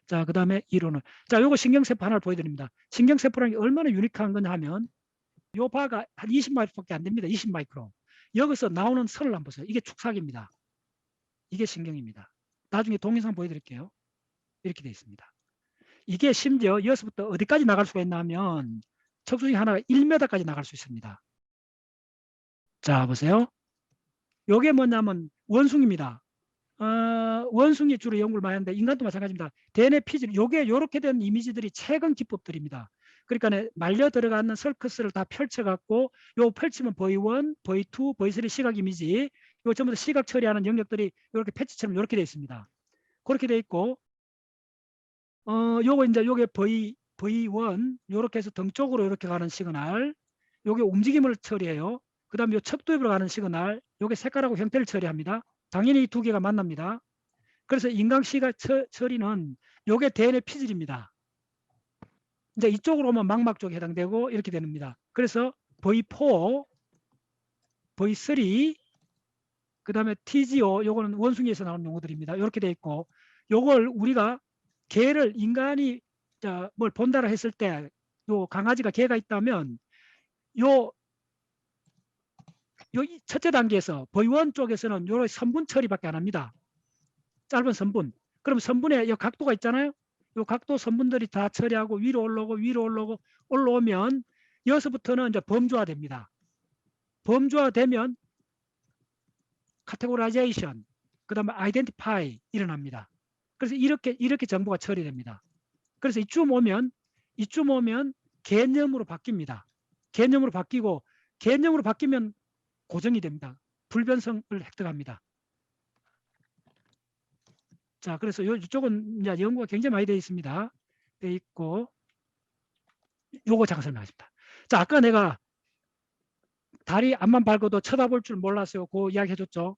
자, 그 다음에 이론은. 자, 요거 신경세포 하나를 보여드립니다. 신경세포라는 게 얼마나 유니크한 거냐 하면 요 바가 한 20마이크로밖에 안 됩니다. 20마이크로. 여기서 나오는 선을 한번 보세요. 이게 축삭입니다. 이게 신경입니다. 나중에 동영상 보여드릴게요. 이렇게 되어 있습니다. 이게 심지어 여기서부터 어디까지 나갈 수가 있나 하면 척수 중에 하나가 1m까지 나갈 수 있습니다. 자, 보세요. 요게 뭐냐면 원숭이입니다. 원숭이 주로 연구를 많이 하는데 인간도 마찬가지입니다. DNA 피질, 요게 요렇게 된 이미지들이 최근 기법들입니다. 그러니까 말려 들어가는 서커스를 다 펼쳐갖고 요 펼치면 V1, V2, V3 시각 이미지 요 전부 다 시각 처리하는 영역들이 이렇게 패치처럼 이렇게 되어 있습니다. 그렇게 되어 있고 요거 이제 요게 V1 요렇게 해서 등 쪽으로 이렇게 가는 시그널 요게 움직임을 처리해요. 그 다음에 요 척도입으로 가는 시그널 요게 색깔하고 형태를 처리합니다. 당연히 이 두 개가 만납니다. 그래서 인강 시각 처리는 요게 DNA 피질입니다. 이제 이쪽으로 오면 망막 쪽에 해당되고 이렇게 됩니다. 그래서 V4, V3, 그 다음에 TGO 요거는 원숭이에서 나오는 용어들입니다. 이렇게 돼 있고 요걸 우리가 개를 인간이 뭘 본다라 했을 때 요 강아지가 개가 있다면 요 첫째 단계에서 V1 쪽에서는 요 선분 처리밖에 안 합니다. 짧은 선분. 그럼 선분에 이 각도가 있잖아요. 이 각도 선분들이 다 처리하고 위로 올라오고 올라오면 여기서부터는 이제 범주화됩니다. 범주화되면 카테고라이제이션, 그다음에 아이덴티파이 일어납니다. 그래서 이렇게 정보가 처리됩니다. 그래서 이쯤 오면 개념으로 바뀝니다. 개념으로 바뀌면 고정이 됩니다. 불변성을 획득합니다. 자, 그래서 이쪽은 이제 연구가 굉장히 많이 되어 있습니다. 되어 있고, 요거 잠깐 설명하겠습니다. 자, 아까 내가 다리 앞만 밟고도 쳐다볼 줄 몰랐어요. 그 이야기 해줬죠.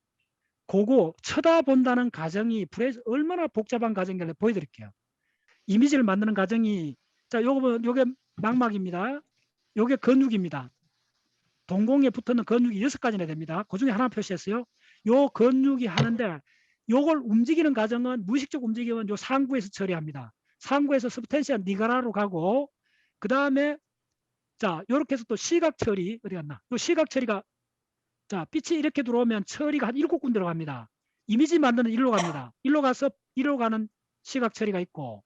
그거 쳐다본다는 과정이 얼마나 복잡한 과정인지 보여드릴게요. 이미지를 만드는 과정이, 자, 요게 망막입니다. 요게 근육입니다. 동공에 붙는 근육이 6가지나 됩니다. 그 중에 하나 표시했어요. 요 근육이 하는데 요걸 움직이는 과정은 무의식적 움직임은 요 상부에서 처리합니다. 상부에서 스브텐시아 니가라로 가고 그 다음에 자 요렇게 해서 또 시각 처리 어디 갔나? 요 시각 처리가 자 빛이 이렇게 들어오면 처리가 한 7군데 들어갑니다. 이미지 만드는 일로 갑니다. 일로 가서 일로 가는 시각 처리가 있고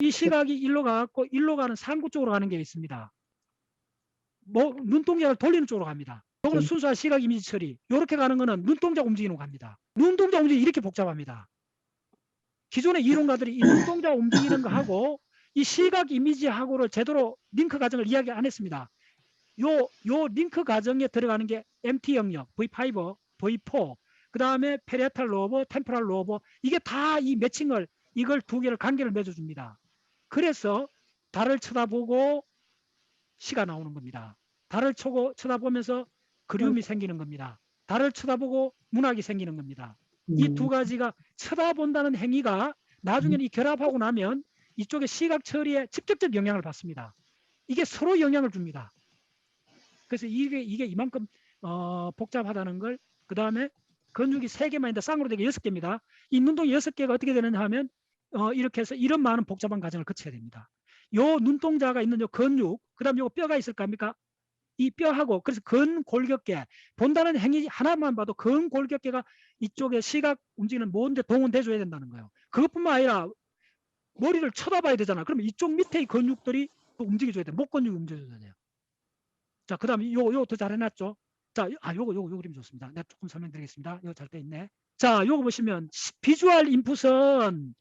이 시각이 일로 가고 일로 가는 상부 쪽으로 가는 게 있습니다. 뭐 눈동자를 돌리는 쪽으로 갑니다. 이거는 순수한 시각 이미지 처리. 이렇게 가는 거는 눈동자 움직이는 거 갑니다. 눈동자 움직이 이렇게 복잡합니다. 기존의 이론가들이 이 눈동자 움직이는 거 하고 이 시각 이미지하고를 제대로 링크 과정을 이야기 안 했습니다. 요 링크 과정에 들어가는 게 MT 영역, V5, V4, 그 다음에 페리에탈 로버, 템포랄 로버 이게 다 이 매칭을 이걸 두 개를 관계를 맺어줍니다. 그래서 달을 쳐다보고 시가 나오는 겁니다. 달을 쳐다보면서 그리움이 생기는 겁니다. 달을 쳐다보고 문학이 생기는 겁니다. 이 두 가지가 쳐다본다는 행위가 나중에는 이 결합하고 나면 이쪽에 시각 처리에 직접적 영향을 받습니다. 이게 서로 영향을 줍니다. 그래서 이게 이만큼 복잡하다는 걸 그 다음에 근육이 3개만 있는데 쌍으로 되게 6개입니다. 이 눈동이 6개가 어떻게 되느냐 하면 이렇게 해서 이런 많은 복잡한 과정을 거쳐야 됩니다. 요 눈동자가 있는 요 근육, 그 다음에 요 뼈가 있을 거 아닙니까? 이 뼈하고 그래서 근골격계 본다는 행위 하나만 봐도 근골격계가 이쪽에 시각 움직이는 모든 데 동원돼 줘야 된다는 거예요. 그것뿐만 아니라 머리를 쳐다봐야 되잖아. 그러면 이쪽 밑에 이 근육들이 또 움직여줘야 돼. 목 근육이 움직여줘야 돼요. 자, 그 다음에 요거 더 잘 해놨죠. 자, 요거 그림 좋습니다. 내가 조금 설명드리겠습니다. 이거 잘 돼 있네. 자, 요거 보시면 비주얼 인풋은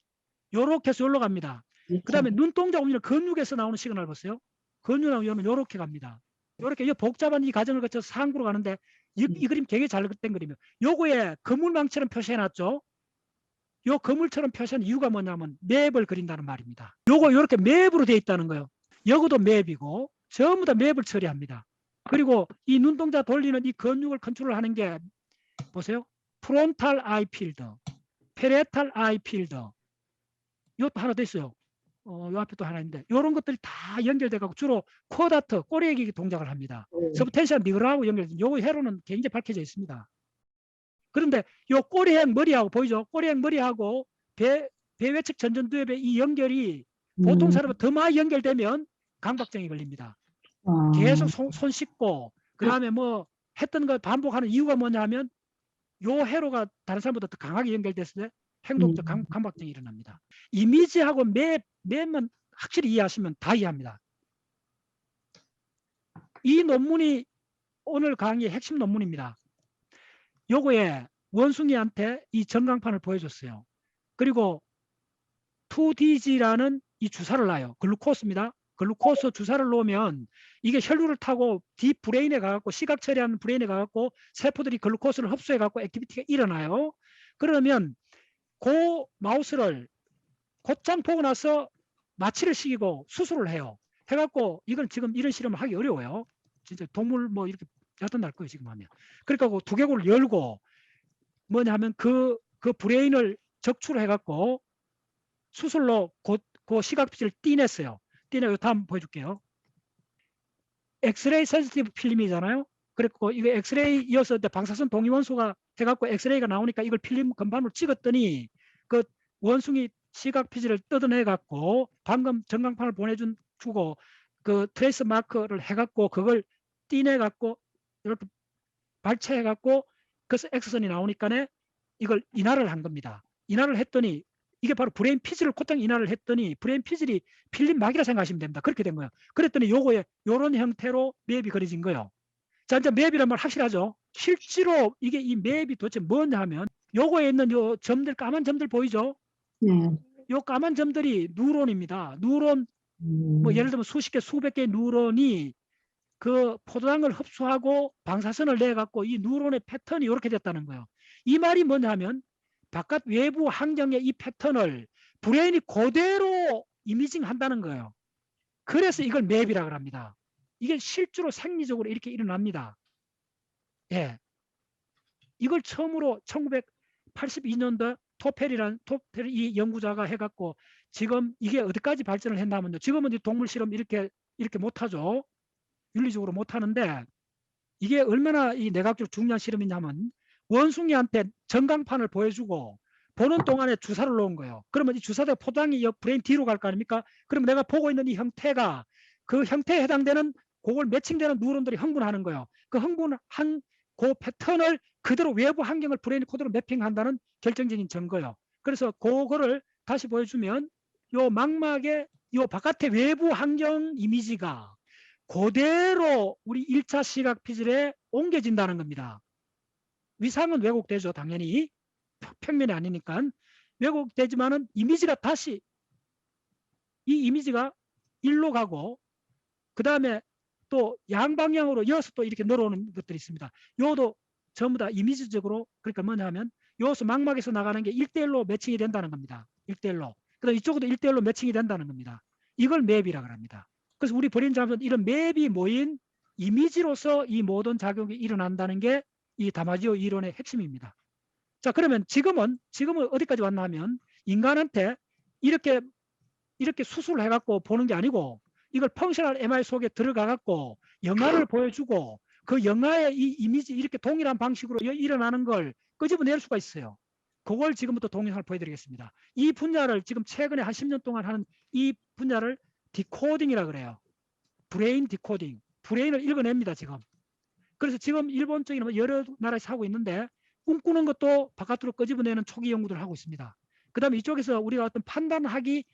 요렇게 해서 요로 갑니다. 그 다음에 눈동자 움직이는 근육에서 나오는 시그널 보세요. 근육 나오면 요렇게 갑니다. 요렇게 복잡한 이 과정을 거쳐서 상부로 가는데 이 그림 굉장히 잘 된 그림이에요. 요거에 그물망처럼 표시해놨죠. 요 그물처럼 표시한 이유가 뭐냐면 맵을 그린다는 말입니다. 요거 요렇게 맵으로 되어 있다는 거예요. 여기도 맵이고 전부 다 맵을 처리합니다. 그리고 이 눈동자 돌리는 이 근육을 컨트롤하는 게 보세요. 프론탈 아이 필드, 페레탈 아이 필드. 이것도 하나 더 있어요. 요 앞에 또 하나 있는데 이런 것들이 다 연결돼 갖고 주로 쿼다트 꼬리애기 동작을 합니다. 서브텐시아 니그라하고 연결된 요 회로는 굉장히 밝혀져 있습니다. 그런데 요 꼬리핵 머리하고 보이죠? 꼬리핵 머리하고 배외측 전전두엽의 이 연결이 보통 사람은 더 많이 연결되면 강박증이 걸립니다. 계속 손 씻고 그다음에 뭐 했던 거 반복하는 이유가 뭐냐 하면 요 회로가 다른 사람보다 더 강하게 연결됐을 때 행동적 강박증이 일어납니다. 이미지하고 맵만 확실히 이해하시면 다 이해합니다. 이 논문이 오늘 강의의 핵심 논문입니다. 요거에 원숭이한테 이 전광판을 보여줬어요. 그리고 2DG라는 이 주사를 놔요. 글루코스입니다. 글루코스 주사를 놓으면 이게 혈류를 타고 딥 브레인에 가갖고 시각 처리하는 브레인에 가갖고 세포들이 글루코스를 흡수해갖고 액티비티가 일어나요. 그러면 그 마우스를 곧장 보고 나서 마취를 시키고 수술을 해요. 해갖고 이건 지금 이런 실험을 하기 어려워요. 진짜 동물 뭐 이렇게 야단 날 거예요 지금 하면. 그러니까 그 두개골을 열고 뭐냐 하면 그 브레인을 적출을 해갖고 수술로 그 시각빛을 띠냈어요. 띠내고 다음 보여줄게요. 엑스레이 센시티브 필름이잖아요. 그리고 이거 엑스레이 이어서 방사선 동위원소가 해갖고 엑스레이가 나오니까 이걸 필름 건반으로 찍었더니 그 원숭이 시각피지를 뜯어내갖고 방금 전광판을 주고 그 트레이스 마커를 해갖고 그걸 띠내갖고 이렇게 발췌해갖고 그래서 X선이 나오니까 이걸 인화를 한 겁니다. 인화를 했더니 이게 바로 브레인 피즐을 곧장 인화를 했더니 브레인 피즐이 필름 막이라 생각하시면 됩니다. 그렇게 된 거예요. 그랬더니 요거에 요런 형태로 맵이 그려진 거예요. 자, 이제 맵이란 말 확실하죠? 실제로 이게 이 맵이 도대체 뭐냐 하면 요거에 있는 요 점들, 까만 점들 보이죠? 네. 요 까만 점들이 뉴런입니다. 뉴런, 뭐 예를 들면 수십 개, 수백 개의 뉴런이 그 포도당을 흡수하고 방사선을 내갖고 이 뉴런의 패턴이 이렇게 됐다는 거예요. 이 말이 뭐냐 하면 바깥 외부 환경의 이 패턴을 브레인이 그대로 이미징 한다는 거예요. 그래서 이걸 맵이라고 합니다. 이게 실제로 생리적으로 이렇게 일어납니다. 예. 이걸 처음으로 1982년도 토펠이라는 이 연구자가 해갖고 지금 이게 어디까지 발전을 했냐면요. 지금은 이제 동물 실험 이렇게 못하죠. 윤리적으로 못하는데 이게 얼마나 이 내각적으로 중요한 실험이냐면 원숭이한테 전광판을 보여주고 보는 동안에 주사를 놓은 거예요. 그러면 이 주사대 포도당이 브레인 뒤로 갈 거 아닙니까? 그러면 내가 보고 있는 이 형태가 그 형태에 해당되는 그걸 매칭되는 뉴런들이 흥분하는 거예요. 그 흥분한 그 패턴을 그대로 외부 환경을 브레인 코드로 매핑한다는 결정적인 증거예요. 그래서 그거를 다시 보여주면 요 망막의 요 바깥의 외부 환경 이미지가 그대로 우리 1차 시각 피즐에 옮겨진다는 겁니다. 위상은 왜곡되죠. 당연히. 평면이 아니니까. 왜곡되지만은 이미지가 다시 이 이미지가 일로 가고 그 다음에 또 양방향으로 이어서 또 이렇게 늘어오는 것들이 있습니다. 요도 전부 다 이미지적으로 그러니까 뭐냐 하면 요서 망막에서 나가는 게 1대1로 매칭이 된다는 겁니다. 1대1로. 그 다음 이쪽도 1대1로 매칭이 된다는 겁니다. 이걸 맵이라고 합니다. 그래서 우리 브레인 잠은 이런 맵이 모인 이미지로서 이 모든 작용이 일어난다는 게 이 다마지오 이론의 핵심입니다. 자, 그러면 지금은 어디까지 왔나 하면 인간한테 이렇게 수술을 해갖고 보는 게 아니고 이걸 펑셔널 MRI 속에 들어가갖고 영화를 보여주고 그 영화의 이 이미지 이렇게 동일한 방식으로 일어나는 걸 끄집어낼 수가 있어요. 그걸 지금부터 동영상을 보여드리겠습니다. 이 분야를 지금 최근에 한 10년 동안 하는 이 분야를 디코딩이라고 그래요. 브레인 디코딩. 브레인을 읽어냅니다, 지금. 그래서 지금 일본 쪽에는 여러 나라에서 하고 있는데 꿈꾸는 것도 바깥으로 끄집어내는 초기 연구들을 하고 있습니다. 그 다음에 이쪽에서 우리가 어떤 판단하기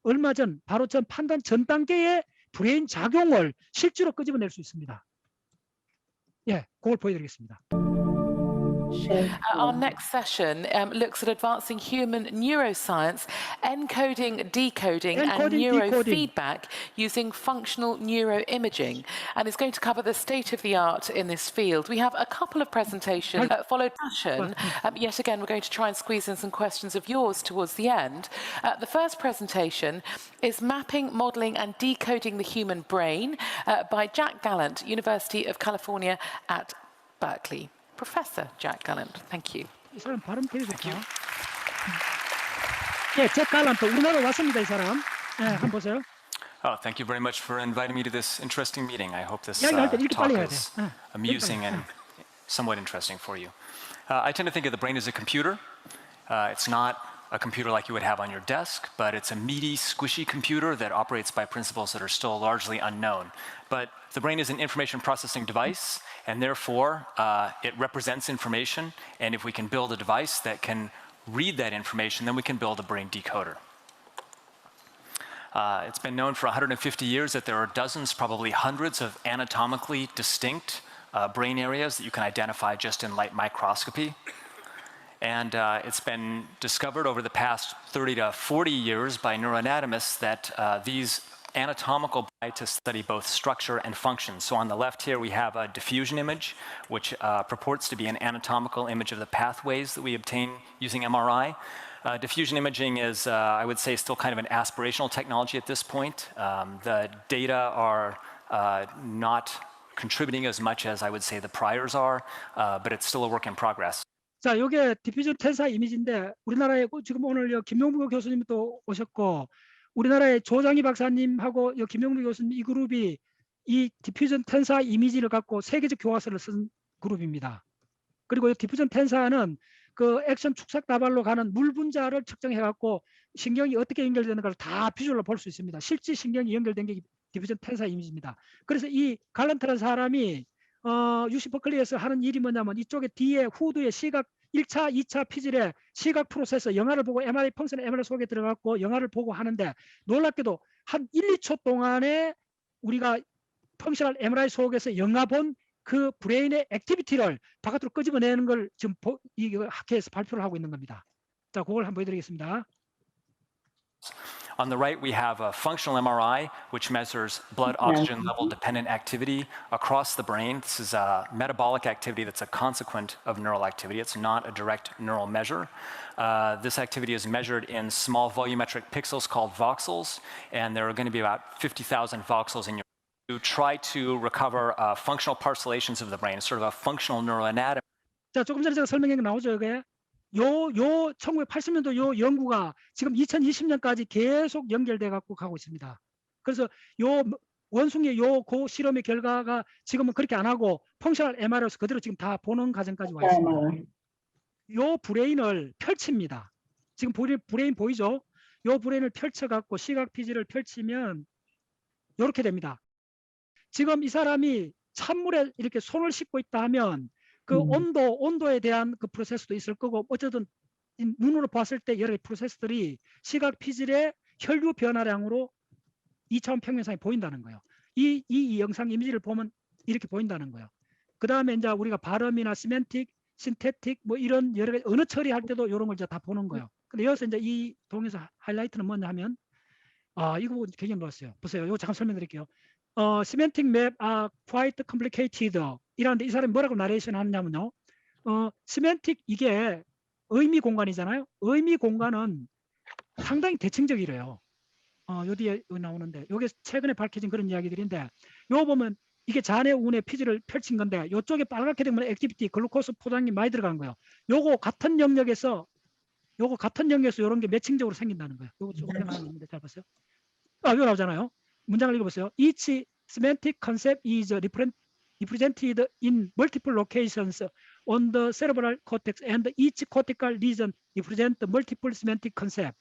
얼마 전, 바로 전 판단 전 단계의 브레인 작용을 실제로 끄집어낼 수 있습니다. 예, 그걸 보여드리겠습니다. Our next session looks at advancing human neuroscience, encoding, decoding, and neurofeedback using functional neuroimaging, and it's going to cover the state of the art in this field. We have a couple of presentations followed passion. Yet again, we're going to try and squeeze in some questions of yours towards the end. The first presentation is Mapping, Modeling, and Decoding the Human Brain by Jack Gallant, University of California at Berkeley. Professor Jack Gallant, thank you. 이 사람 발음 되게 좋다. 예, 잭 갈란트 우리나라 왔습니다, 이 사람. 예, 한번 보세요. Oh, thank you very much for inviting me to this interesting meeting. I hope this 이야기할 때 이렇게 talk 빨리 해야 돼. is amusing and somewhat interesting for you. I tend to think of the brain as a computer. It's not a computer like you would have on your desk, but it's a meaty, squishy computer that operates by principles that are still largely unknown. But the brain is an information processing device, and therefore it represents information, and if we can build a device that can read that information, then we can build a brain decoder. It's been known for 150 years that there are dozens, probably hundreds of anatomically distinct brain areas that you can identify just in light microscopy. And it's been discovered over the past 30 to 40 years by neuroanatomists that these anatomical to study both structure and function. So on the left here we have a diffusion image, which purports to be an anatomical image of the pathways that we obtain using MRI. Diffusion imaging is, I would say, still kind of an aspirational technology at this point. The data are not contributing as much as I would say the priors are, but it's still a work in progress. 자, 이게 디퓨전 텐사 이미지인데 우리나라에 지금 오늘 김용무 교수님도 오셨고 우리나라의 조장희 박사님하고 김용무 교수님 이 그룹이 이 디퓨전 텐사 이미지를 갖고 세계적 교과서를 쓴 그룹입니다. 그리고 이 디퓨전 텐사는 그 액션 축삭 다발로 가는 물 분자를 측정해 갖고 신경이 어떻게 연결되는가를 다 비주얼로 볼 수 있습니다. 실제 신경이 연결된 게 디퓨전 텐사 이미지입니다. 그래서 이 갈란트라는 사람이 UC 버클리에서 하는 일이 뭐냐면 이쪽에 뒤에 후드에 시각 1차, 2차 피질의 시각 프로세서 영화를 보고 MRI 펑션 MRI 속에 들어갔고 영화를 보고 하는데 놀랍게도 한 1, 2초 동안에 우리가 펑셔널 MRI 속에서 영화 본 그 브레인의 액티비티를 바깥으로 끄집어내는 걸 지금 이 학회에서 발표를 하고 있는 겁니다. 자, 그걸 한번 보여드리겠습니다. On the right, we have a functional MRI, which measures blood oxygen level dependent activity across the brain. This is a metabolic activity that's a consequent of neural activity. It's not a direct neural measure. This activity is measured in small volumetric pixels called voxels, and there are going to be about 50,000 voxels in your to try to recover functional parcellations of the brain, sort of a functional neuroanatomy. 자, 조금 전에 제가 설명한 게 나오죠, 이게. 요 1980년도 요 연구가 지금 2020년까지 계속 연결돼 갖고 가고 있습니다. 그래서 요 원숭이 요 고 실험의 결과가 지금은 그렇게 안 하고 펑셔널 MRI로서 그대로 지금 다 보는 과정까지 와 있습니다. 요 브레인을 펼칩니다. 지금 브레인 보이죠? 요 브레인을 펼쳐 갖고 시각 피지를 펼치면 이렇게 됩니다. 지금 이 사람이 찬물에 이렇게 손을 씻고 있다 하면 그 온도에 대한 그 프로세스도 있을 거고 어쨌든 눈으로 봤을 때 여러 프로세스들이 시각 피질의 혈류 변화량으로 2차원 평면상에 보인다는 거예요. 이 영상 이미지를 보면 이렇게 보인다는 거예요. 그 다음에 이제 우리가 발음이나 시멘틱, 신테틱 뭐 이런 여러 가지 언어 처리할 때도 이런 걸 이제 다 보는 거예요. 근데 여기서 이제 이 동에서 하이라이트는 뭐냐 하면 이거 굉장히 놀랐어요. 보세요. 이거 잠깐 설명드릴게요. semantic map are quite complicated. 이라는데 이 사람이 뭐라고 나레이션 하느냐면요. semantic 이게 의미 공간이잖아요. 의미 공간은 상당히 대칭적이래요. 요 뒤에 나오는데 요게 최근에 밝혀진 그런 이야기들인데 요 보면 이게 잔해 운의 피지를 펼친 건데 요쪽에 빨갛게 되면 액티비티 글루코스 포장이 많이 들어간 거예요. 요거 같은 영역에서 이런 게 매칭적으로 생긴다는 거예요. 요거 조금 나왔는데 잘 보세요. 이거 나오잖아요. 문장을 읽어보세요. Each semantic concept is represented in multiple locations on the cerebral cortex, and each cortical region represents multiple semantic concept.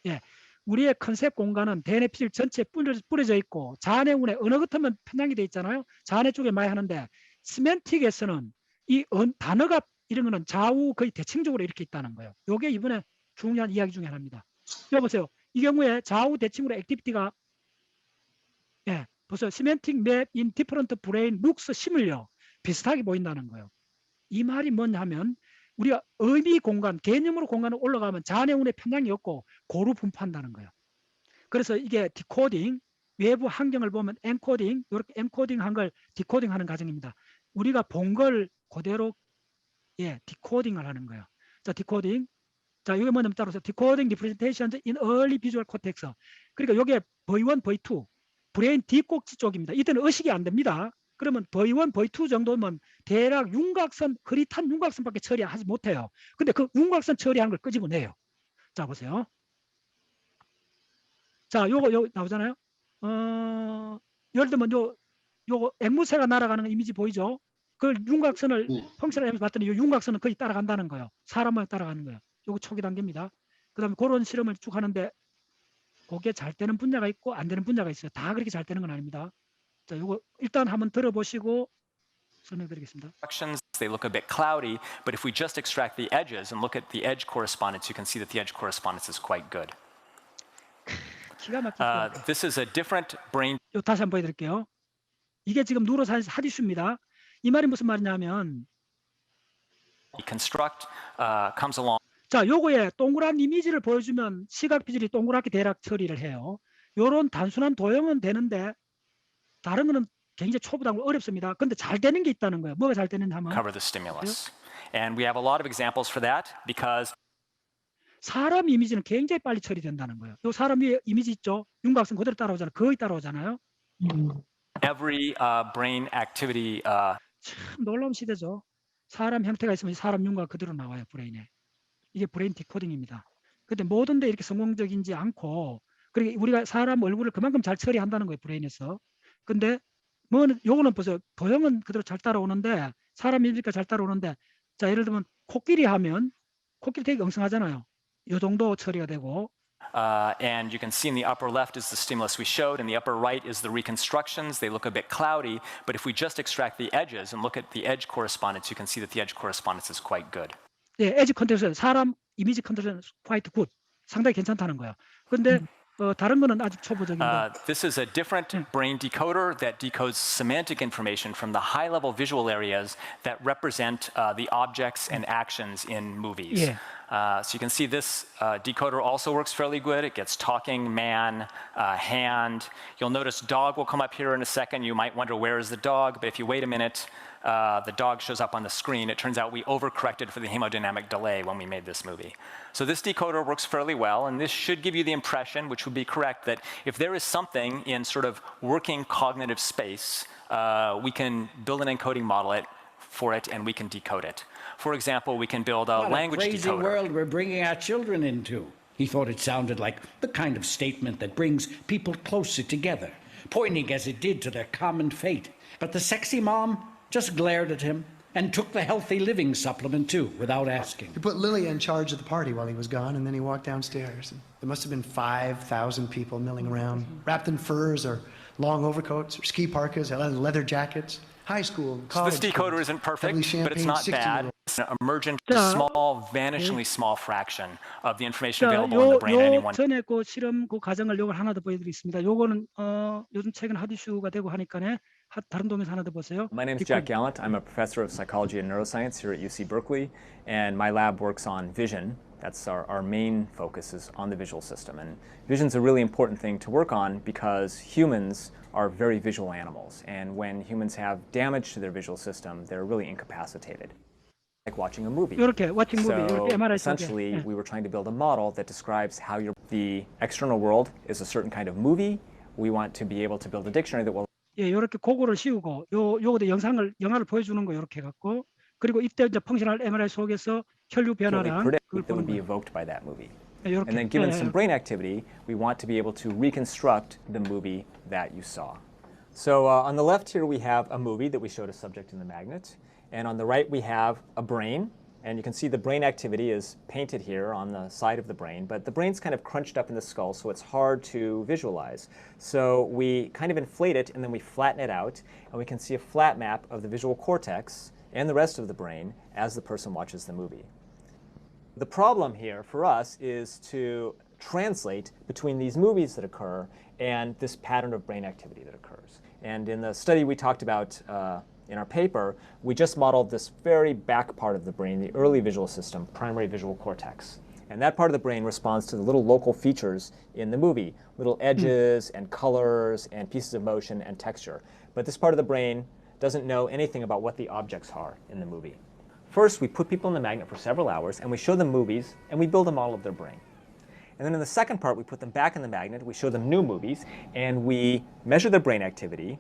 예, 우리의 컨셉 공간은 대뇌 피질 전체에 뿌려져 있고 잔해운에 어느 같으면 편향이 돼 있잖아요. 잔해 쪽에 많이 하는데 시멘틱에서는 이 단어가 이런 거는 좌우 거의 대칭적으로 이렇게 있다는 거예요. 이게 이번에 중요한 이야기 중에 하나입니다. 여보세요. 이 경우에 좌우 대칭으로 액티비티가 보세요. semantic map in different brain looks similar. 비슷하게 보인다는 거예요. 이 말이 뭐냐 하면 우리가 의미 공간, 개념으로 공간을 올라가면 잔해운의 편향이 없고 고루 분포한다는 거예요. 그래서 이게 디코딩, 외부 환경을 보면 엔코딩, 이렇게 엔코딩한 걸 디코딩하는 과정입니다. 우리가 본 걸 그대로 디코딩을 하는 거예요. 자, 디코딩. 자, 이게 뭐냐면 따라서 디코딩 리프레젠테이션즈 인 얼리 비주얼 코텍스. 그러니까 이게 V1, V2. 브레인 뒷꼭지 쪽입니다. 이때는 의식이 안 됩니다. 그러면 V1, V2 정도면 대략 윤곽선, 흐릿한 윤곽선밖에 처리하지 못해요. 근데 그 윤곽선 처리하는 걸 끄집어내요. 자, 보세요. 자, 요거 나오잖아요. 예를 들면 요거 앵무새가 날아가는 이미지 보이죠? 그 윤곽선을 펑션을 봤더니 요 윤곽선은 거의 따라간다는 거예요. 사람만 따라가는 거예요. 요거 초기 단계입니다. 그다음에 그런 실험을 쭉 하는데 그게 잘 되는 분야가 있고 안 되는 분야가 있어요. 다 그렇게 잘 되는 건 아닙니다. 자, 요거 일단 한번 들어보시고 설명드리겠습니다. They look a bit cloudy, but if we just extract the edges and look at the edge correspondence, you can see that the edge correspondence is quite good. 기가 막히죠. This is a different brain 요 다시 한번 보여드릴게요. 이게 지금 누로사이언스 하디슈입니다. 이 말이 무슨 말이냐면 construct comes along. 자, 요거에 동그란 이미지를 보여주면 시각 비질이 동그랗게 대략 처리를 해요. 요런 단순한 도형은 되는데 다른 거는 굉장히 초보다고 어렵습니다. 근데 잘 되는 게 있다는 거예요. 뭐가 잘 되는지 한번 Cover the stimulus. And we have a lot of examples for that because 사람 이미지는 굉장히 빨리 처리된다는 거예요. 요 사람 위에 이미지 있죠? 윤곽선 그대로 따라오잖아요. 거의 따라오잖아요. every brain activity 참 놀라운 시대죠. 사람 형태가 있으면 사람 윤곽 그대로 나와요. 브레인에. 이게 브레인 디코딩입니다. 근데 모든 데 이렇게 성공적이지 않고 그리고 우리가 사람 얼굴을 그만큼 잘 처리한다는 거예요. 브레인에서. 근데 뭐 요거는 보세요. 도형은 그대로 잘 따라오는데 사람 이미지가 잘 따라오는데 자 예를 들면 코끼리 하면 코끼리 되게 엉성하잖아요. 요 정도 처리가 되고 and you can see in the upper left is the stimulus we showed, and the upper right is the reconstructions. They look a bit cloudy, but if we just extract the edges and look at the edge correspondence, you can see that the edge correspondence is quite good. 예, 에지 컨텐츠 사람 이미지 컨텐츠 quite good 상당히 괜찮다는 거예요. 근데 다른 거는 아직 초보적인데. This is a different brain decoder that decodes semantic information from the high-level visual areas that represent the objects and actions in movies. Yeah. So you can see this decoder also works fairly good. It gets talking, man, hand. You'll notice dog will come up here in a second. You might wonder where is the dog, but if you wait a minute, the dog shows up on the screen. It turns out we overcorrected for the hemodynamic delay when we made this movie. So this decoder works fairly well, and this should give you the impression, which would be correct, that if there is something in sort of working cognitive space, we can build an encoding model for it, and we can decode it. For example, we can build a language crazy decoder. world we're bringing our children into. He thought it sounded like the kind of statement that brings people closer together, pointing as it did to their common fate. But the sexy mom just glared at him and took the healthy living supplement too, without asking. He put Lilia in charge of the party while he was gone, and then he walked downstairs. There must have been 5,000 people milling around, wrapped in furs or long overcoats or ski parkas, leather jackets. High school, college. This decoder students, isn't perfect, heavily but it's champagne, not 60-year-olds. bad. It's an emergent, 자, small, vanishingly small fraction of the information 자, available in the brain at any 요 one. 전에 그 실험 그 과정을 요걸 하나 더 보여드리겠습니다. 요거는 요즘 최근 핫이슈가 되고 하니까네 다른 동영상 하나 더 보세요. My name is Jack Gallant. I'm a professor of psychology and neuroscience here at UC Berkeley, and my lab works on vision. That's our main focus is on the visual system. And vision's a really important thing to work on because humans are very visual animals. And when humans have damage to their visual system, they're really incapacitated. Like watching a movie. 이렇게 watching movie, So 이렇게 MRI 속에. essentially, 예. we were trying to build a model that describes how the external world is a certain kind of movie. We want to be able to build a dictionary that will 예, 이렇게 고거를 씌우고 요거도 영화를 보여주는 거 이렇게 갖고 그리고 이때 이제 펑셔널 MRI 속에서 혈류 변화랑 predict 그걸 that would 보는 be 거예요. evoked by that movie. 예, 이렇게. And then given 예, some 예. brain activity, we want to be able to reconstruct the movie that you saw. So on the left here we have a movie that we showed a subject in the magnet. And on the right we have a brain. And you can see the brain activity is painted here on the side of the brain, but the brain's kind of crunched up in the skull, so it's hard to visualize. So we kind of inflate it and then we flatten it out, and we can see a flat map of the visual cortex and the rest of the brain as the person watches the movie. The problem here for us is to translate between these movies that occur and this pattern of brain activity that occurs. And in the study we talked about in our paper, we just modeled this very back part of the brain, the early visual system, primary visual cortex. And that part of the brain responds to the little local features in the movie, little edges and colors and pieces of motion and texture. But this part of the brain doesn't know anything about what the objects are in the movie. First, we put people in the magnet for several hours, and we show them movies, and we build a model of their brain. And then in the second part, we put them back in the magnet, we show them new movies, and we measure their brain activity,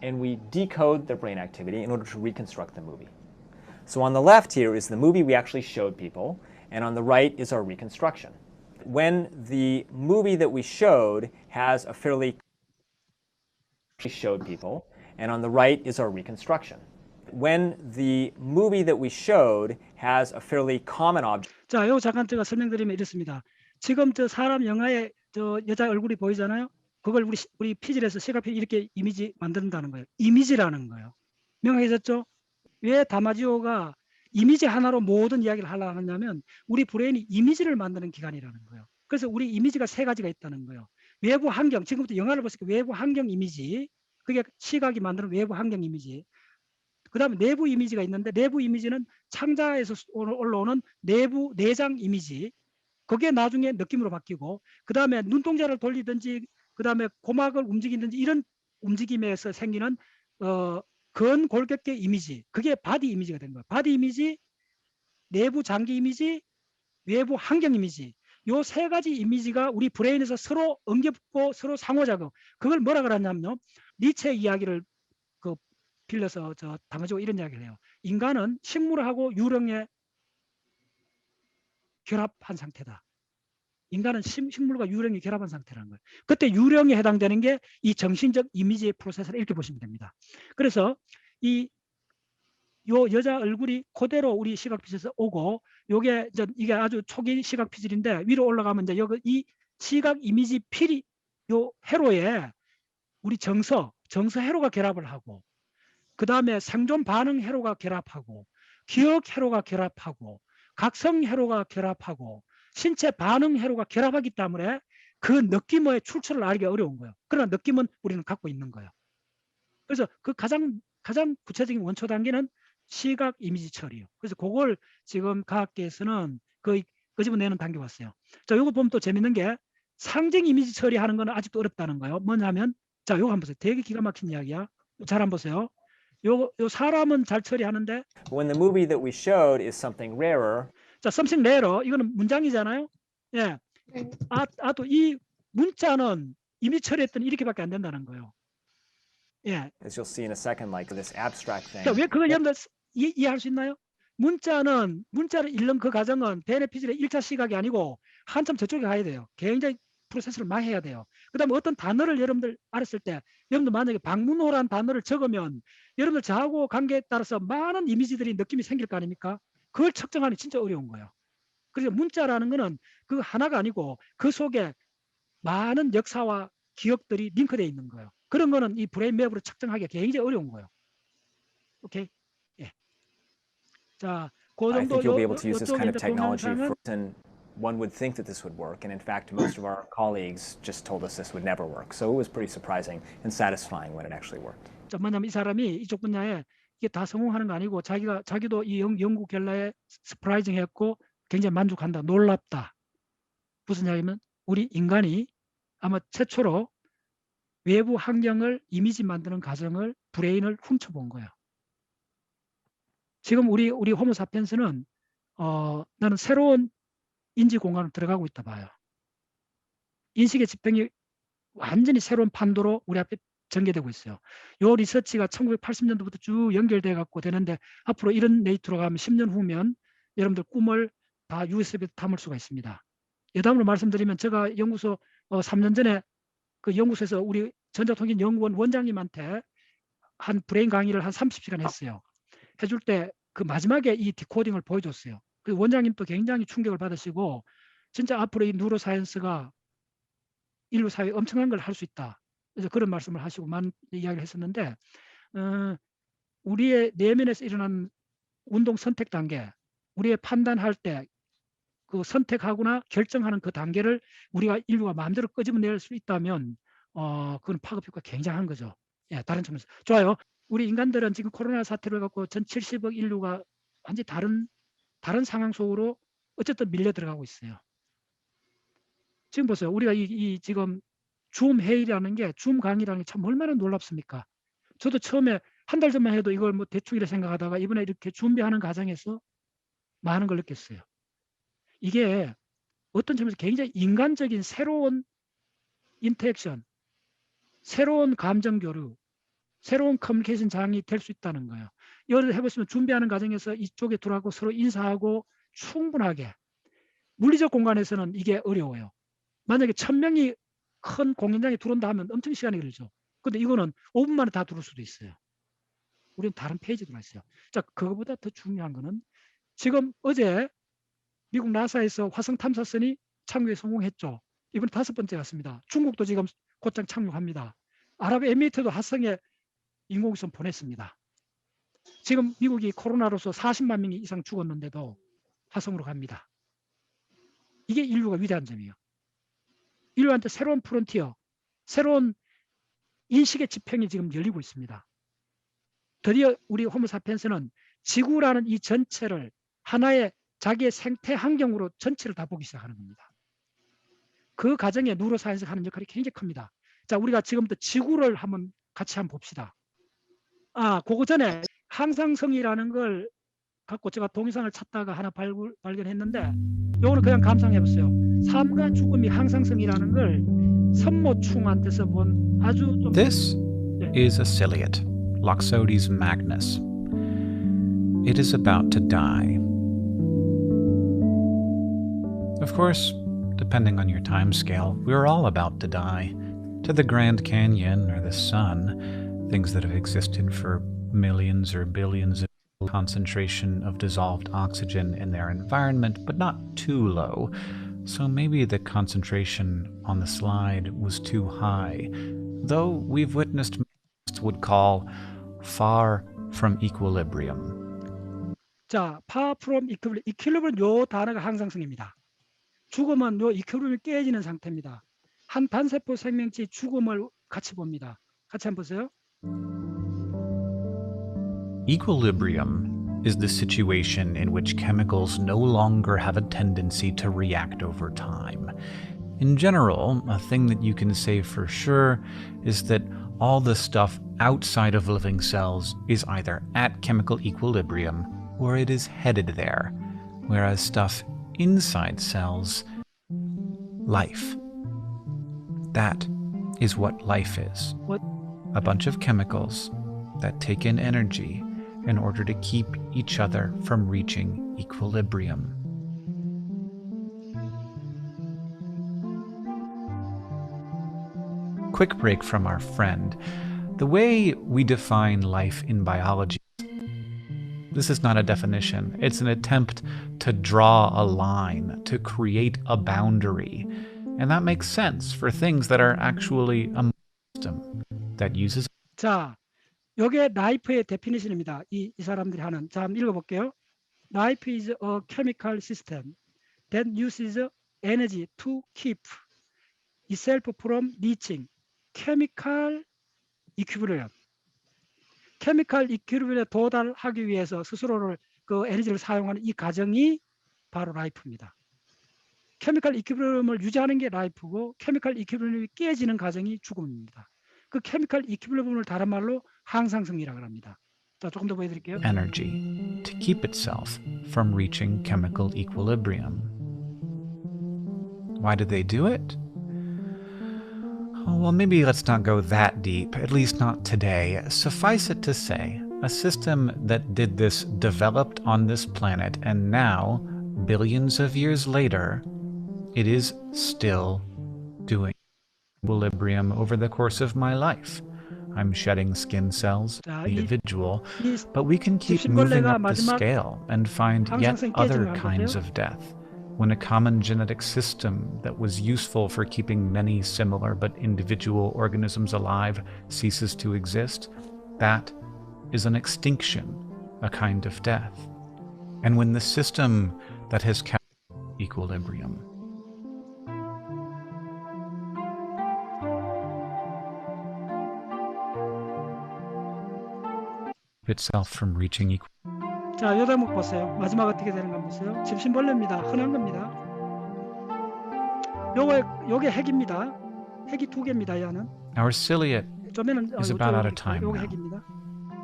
and we decode their brain activity in order to reconstruct the movie. So on the left here is the movie we actually showed people, and on the right is our reconstruction. When the movie that we showed has a fairly showed people, and on the right is our reconstruction. When the movie that we showed has a fairly common object. 자, 요 잠깐 제가 설명드리면 이렇습니다. 지금 저 사람 영화에 저 여자 얼굴이 보이잖아요. 그걸 우리 피질에서 시각피 이렇게 이미지 만든다는 거예요. 이미지라는 거예요. 명확해졌죠? 왜 다마지오가 이미지 하나로 모든 이야기를 하려고 하냐면 우리 브레인이 이미지를 만드는 기관이라는 거예요. 그래서 우리 이미지가 세 가지가 있다는 거예요. 외부 환경, 지금부터 영화를 보시니까 외부 환경 이미지, 그게 시각이 만드는 외부 환경 이미지. 그 다음에 내부 이미지가 있는데 내부 이미지는 창자에서 올라오는 내부 내장 이미지. 그게 나중에 느낌으로 바뀌고 그 다음에 눈동자를 돌리든지 그 다음에 고막을 움직이든지 이런 움직임에서 생기는 근골격계 이미지, 그게 바디 이미지가 되는 거예요. 바디 이미지, 내부 장기 이미지, 외부 환경 이미지, 요 세 가지 이미지가 우리 브레인에서 서로 엉겹고 서로 상호작용. 그걸 뭐라 그러냐면요, 니체 이야기를 그 빌려서 저 담아주고 이런 이야기를 해요. 인간은 식물하고 유령의 결합한 상태다. 인간은 식물과 유령이 결합한 상태라는 거예요. 그때 유령에 해당되는 게 이 정신적 이미지의 프로세스를 이렇게 보시면 됩니다. 그래서 요 여자 얼굴이 그대로 우리 시각피질에서 오고, 요게 이게 아주 초기 시각피질인데 위로 올라가면 이제 여기 이 시각 이미지 필이 요 회로에 우리 정서 회로가 결합을 하고, 그 다음에 생존 반응 회로가 결합하고, 기억 회로가 결합하고, 각성 회로가 결합하고, 신체 반응 회로가 결합하기 때문에 그 느낌의 출처를 알기가 어려운 거예요. 그러나 느낌은 우리는 갖고 있는 거예요. 그래서 그 가장 구체적인 원초 단계는 시각 이미지 처리예요. 그래서 그걸 지금 과학계에서는 끄집어내는 단계 왔어요. 자, 요거 보면 또 재밌는 게 상징 이미지 처리하는 거는 아직도 어렵다는 거예요. 뭐냐면, 자, 요거 한번 보세요. 되게 기가 막힌 이야기야. 잘 한번 보세요. 요 사람은 잘 처리하는데, When the movie that we showed is something rarer, 자, something rarer, 이거는 문장이잖아요. 예. 또 이 문자는 이미 처리했더니 이렇게밖에 안 된다는 거예요. 예. as you'll see in a second, like this abstract thing. 자, 왜 그걸 여러분들 이해할 수 있나요? 문자를 읽는 그 과정은 베네피질의 1차 시각이 아니고 한참 저쪽에 가야 돼요. 굉장히 프로세스를 많이 해야 돼요. 그 다음에 어떤 단어를 여러분들 알았을 때, 여러분들 만약에 방문호라는 단어를 적으면 여러분들 저하고 관계에 따라서 많은 이미지들이 느낌이 생길 거 아닙니까? 그걸 측정하기 진짜 어려운 거예요. 그래서 문자라는 거는 그 하나가 아니고 그 속에 많은 역사와 기억들이 링크되어 있는 거예요. 그런 거는 이 브레인 맵으로 측정하기가 굉장히 어려운 거예요. 오케이? 예. 자, 그 I 정도 think you'll be able to use this kind of 이쪽에 technology. 동영상은 And one would think that this would work, and in fact, most of our colleagues just told us this would never work. So it was pretty surprising and satisfying when it actually worked. 뭐냐면 이 사람이 이쪽 분야에 이게 다 성공하는 거 아니고 자기도 이 연구 결과에 서프라이징했고 굉장히 만족한다, 놀랍다. 무슨 이야기면 우리 인간이 아마 최초로 외부 환경을 이미지 만드는 과정을 브레인을 훔쳐본 거예요. 지금 우리 호모사피엔스는 나는 새로운 인지 공간을 들어가고 있다 봐요. 인식의 지평이 완전히 새로운 판도로 우리 앞에 전개되고 있어요. 이 리서치가 1980년도부터 쭉 연결돼 갖고 되는데, 앞으로 이런 레이트로 가면 10년 후면 여러분들 꿈을 다 USB에 담을 수가 있습니다. 여담으로 말씀드리면 제가 연구소 3년 전에 그 연구소에서 우리 전자통신연구원 원장님한테 한 브레인 강의를 한 30시간 했어요. 해줄 때 그 마지막에 이 디코딩을 보여줬어요. 그 원장님도 굉장히 충격을 받으시고, 진짜 앞으로 이 뉴로사이언스가 인류 사회에 엄청난 걸 할 수 있다. 그래서 그런 말씀을 하시고 많은 이야기를 했었는데, 우리의 내면에서 일어나는 운동 선택 단계, 우리의 판단할 때 그 선택하거나 결정하는 그 단계를 우리가 인류가 마음대로 끄집어낼 수 있다면 그건 파급 효과가 굉장한 거죠. 예, 다른 측면에서. 좋아요. 우리 인간들은 지금 코로나 사태를 갖고 전 70억 인류가 완전히 다른 상황 속으로 어쨌든 밀려 들어가고 있어요. 지금 보세요. 우리가 이 지금 줌 회의라는 게, 줌 강의라는 게 참 얼마나 놀랍습니까? 저도 처음에 한 달 전만 해도 이걸 뭐 대충 이렇게 생각하다가 이번에 이렇게 준비하는 과정에서 많은 걸 느꼈어요. 이게 어떤 점에서 굉장히 인간적인 새로운 인터액션, 새로운 감정 교류, 새로운 커뮤니케이션 장이 될 수 있다는 거예요. 예를 들어 해보시면 준비하는 과정에서 이쪽에 들어가고 서로 인사하고 충분하게, 물리적 공간에서는 이게 어려워요. 만약에 1000명이 큰 공연장에 들어온다 하면 엄청 시간이 걸리죠. 근데 이거는 5분 만에 다 들어올 수도 있어요. 우리는 다른 페이지에 들어가 있어요. 자, 그거보다 더 중요한 거는 지금 어제 미국 나사에서 화성 탐사선이 착륙에 성공했죠. 이번 5번째 같습니다. 중국도 지금 곧장 착륙합니다. 아랍에미리트도 화성에 인공위성 보냈습니다. 지금 미국이 코로나로서 40만 명이 이상 죽었는데도 화성으로 갑니다. 이게 인류가 위대한 점이에요. 인류한테 새로운 프론티어, 새로운 인식의 지평이 지금 열리고 있습니다. 드디어 우리 호모사피엔스는 지구라는 이 전체를 하나의 자기의 생태 환경으로 전체를 다 보기 시작하는 겁니다. 그 과정에 뉴로사이언스가 하는 역할이 굉장히 큽니다. 자, 우리가 지금부터 지구를 같이 한번 봅시다. 그거 전에 항상성이라는 걸 갖고 제가 동영상을 찾다가 하나 발견했는데, 요거는 그냥 감상해 보세요. 삶과 죽음이 항상성이라는 걸 선모충한테서 본 아주 좀 This is a ciliate, Loxodtes magnus. It is about to die. Of course, depending on your time scale, we're all about to die. To the Grand Canyon or the sun, things that have existed for millions or billions of concentration of dissolved oxygen in their environment, but not too low. So maybe the concentration on the slide was too high, though we've witnessed what would call far from equilibrium. 자, far from equilibrium. equilibrium 요 단어가 항상성입니다. 죽음은 요 이퀄리브리엄이 깨지는 상태입니다. 한 단세포 생명체의 죽음을 같이 봅니다. 같이 한번 보세요. Equilibrium is the situation in which chemicals no longer have a tendency to react over time. In general, a thing that you can say for sure is that all the stuff outside of living cells is either at chemical equilibrium or it is headed there, whereas stuff inside cells, life. That is what life is. What? A bunch of chemicals that take in energy in order to keep each other from reaching equilibrium. Quick break from our friend. The way we define life in biology, this is not a definition. It's an attempt to draw a line, to create a boundary. And that makes sense for things that are actually a system that uses. 자, 요게 life의 definition입니다. 이 사람들이 하는. 자, 한번 읽어볼게요. Life is a chemical system that uses energy to keep itself from reaching chemical equilibrium. chemical equilibrium에 도달하기 위해서 스스로를 그 에너지를 사용하는 이 과정이 바로 life입니다. chemical equilibrium을 유지하는 게 life고 chemical equilibrium이 깨지는 과정이 죽음입니다. 그 chemical equilibrium을 다른 말로 항상성이라고 합니다. 자, 조금 더 보여드릴게요. Energy to keep itself from reaching chemical equilibrium. Why did they do it? Oh, well, maybe let's not go that deep, at least not today. Suffice it to say, a system that did this developed on this planet, and now, billions of years later, it is still doing equilibrium over the course of my life. I'm shedding skin cells, individual, but we can keep moving up the scale and find yet other kinds of death. When a common genetic system that was useful for keeping many similar but individual organisms alive ceases to exist, that is an extinction, a kind of death. And when the system that has kept equilibrium itself from reaching equilibrium. 자, 요 대목 보세요. 마지막 어떻게 되는가 보세요. 집신벌레입니다. 흔한 겁니다. 요게 핵입니다. 핵이 2개입니다. 얘는. Our ciliate is about out of time 요게 now. 핵입니다.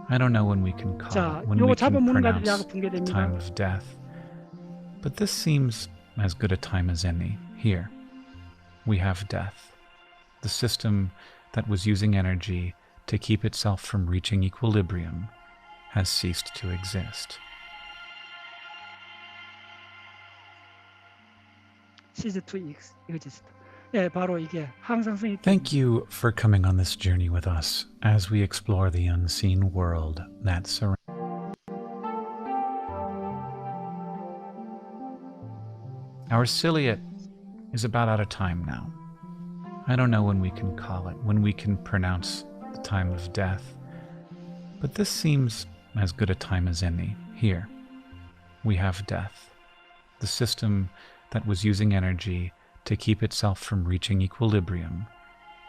I don't know when we can call 자, it, when 요거 we can 잡으면 가지고 pronounce 야가 the 붕괴됩니다. time of death. But this seems as good a time as any. Here, we have death. The system that was using energy to keep itself from reaching equilibrium has ceased to exist. Cease to exist. 예, 바로 이게 항상성이. Thank you for coming on this journey with us as we explore the unseen world that surrounds. Our ciliate is about out of time now. I don't know when we can call it, when we can pronounce the time of death, but this seems as good a time as any. Here, we have death, the system that was using energy to keep itself from reaching equilibrium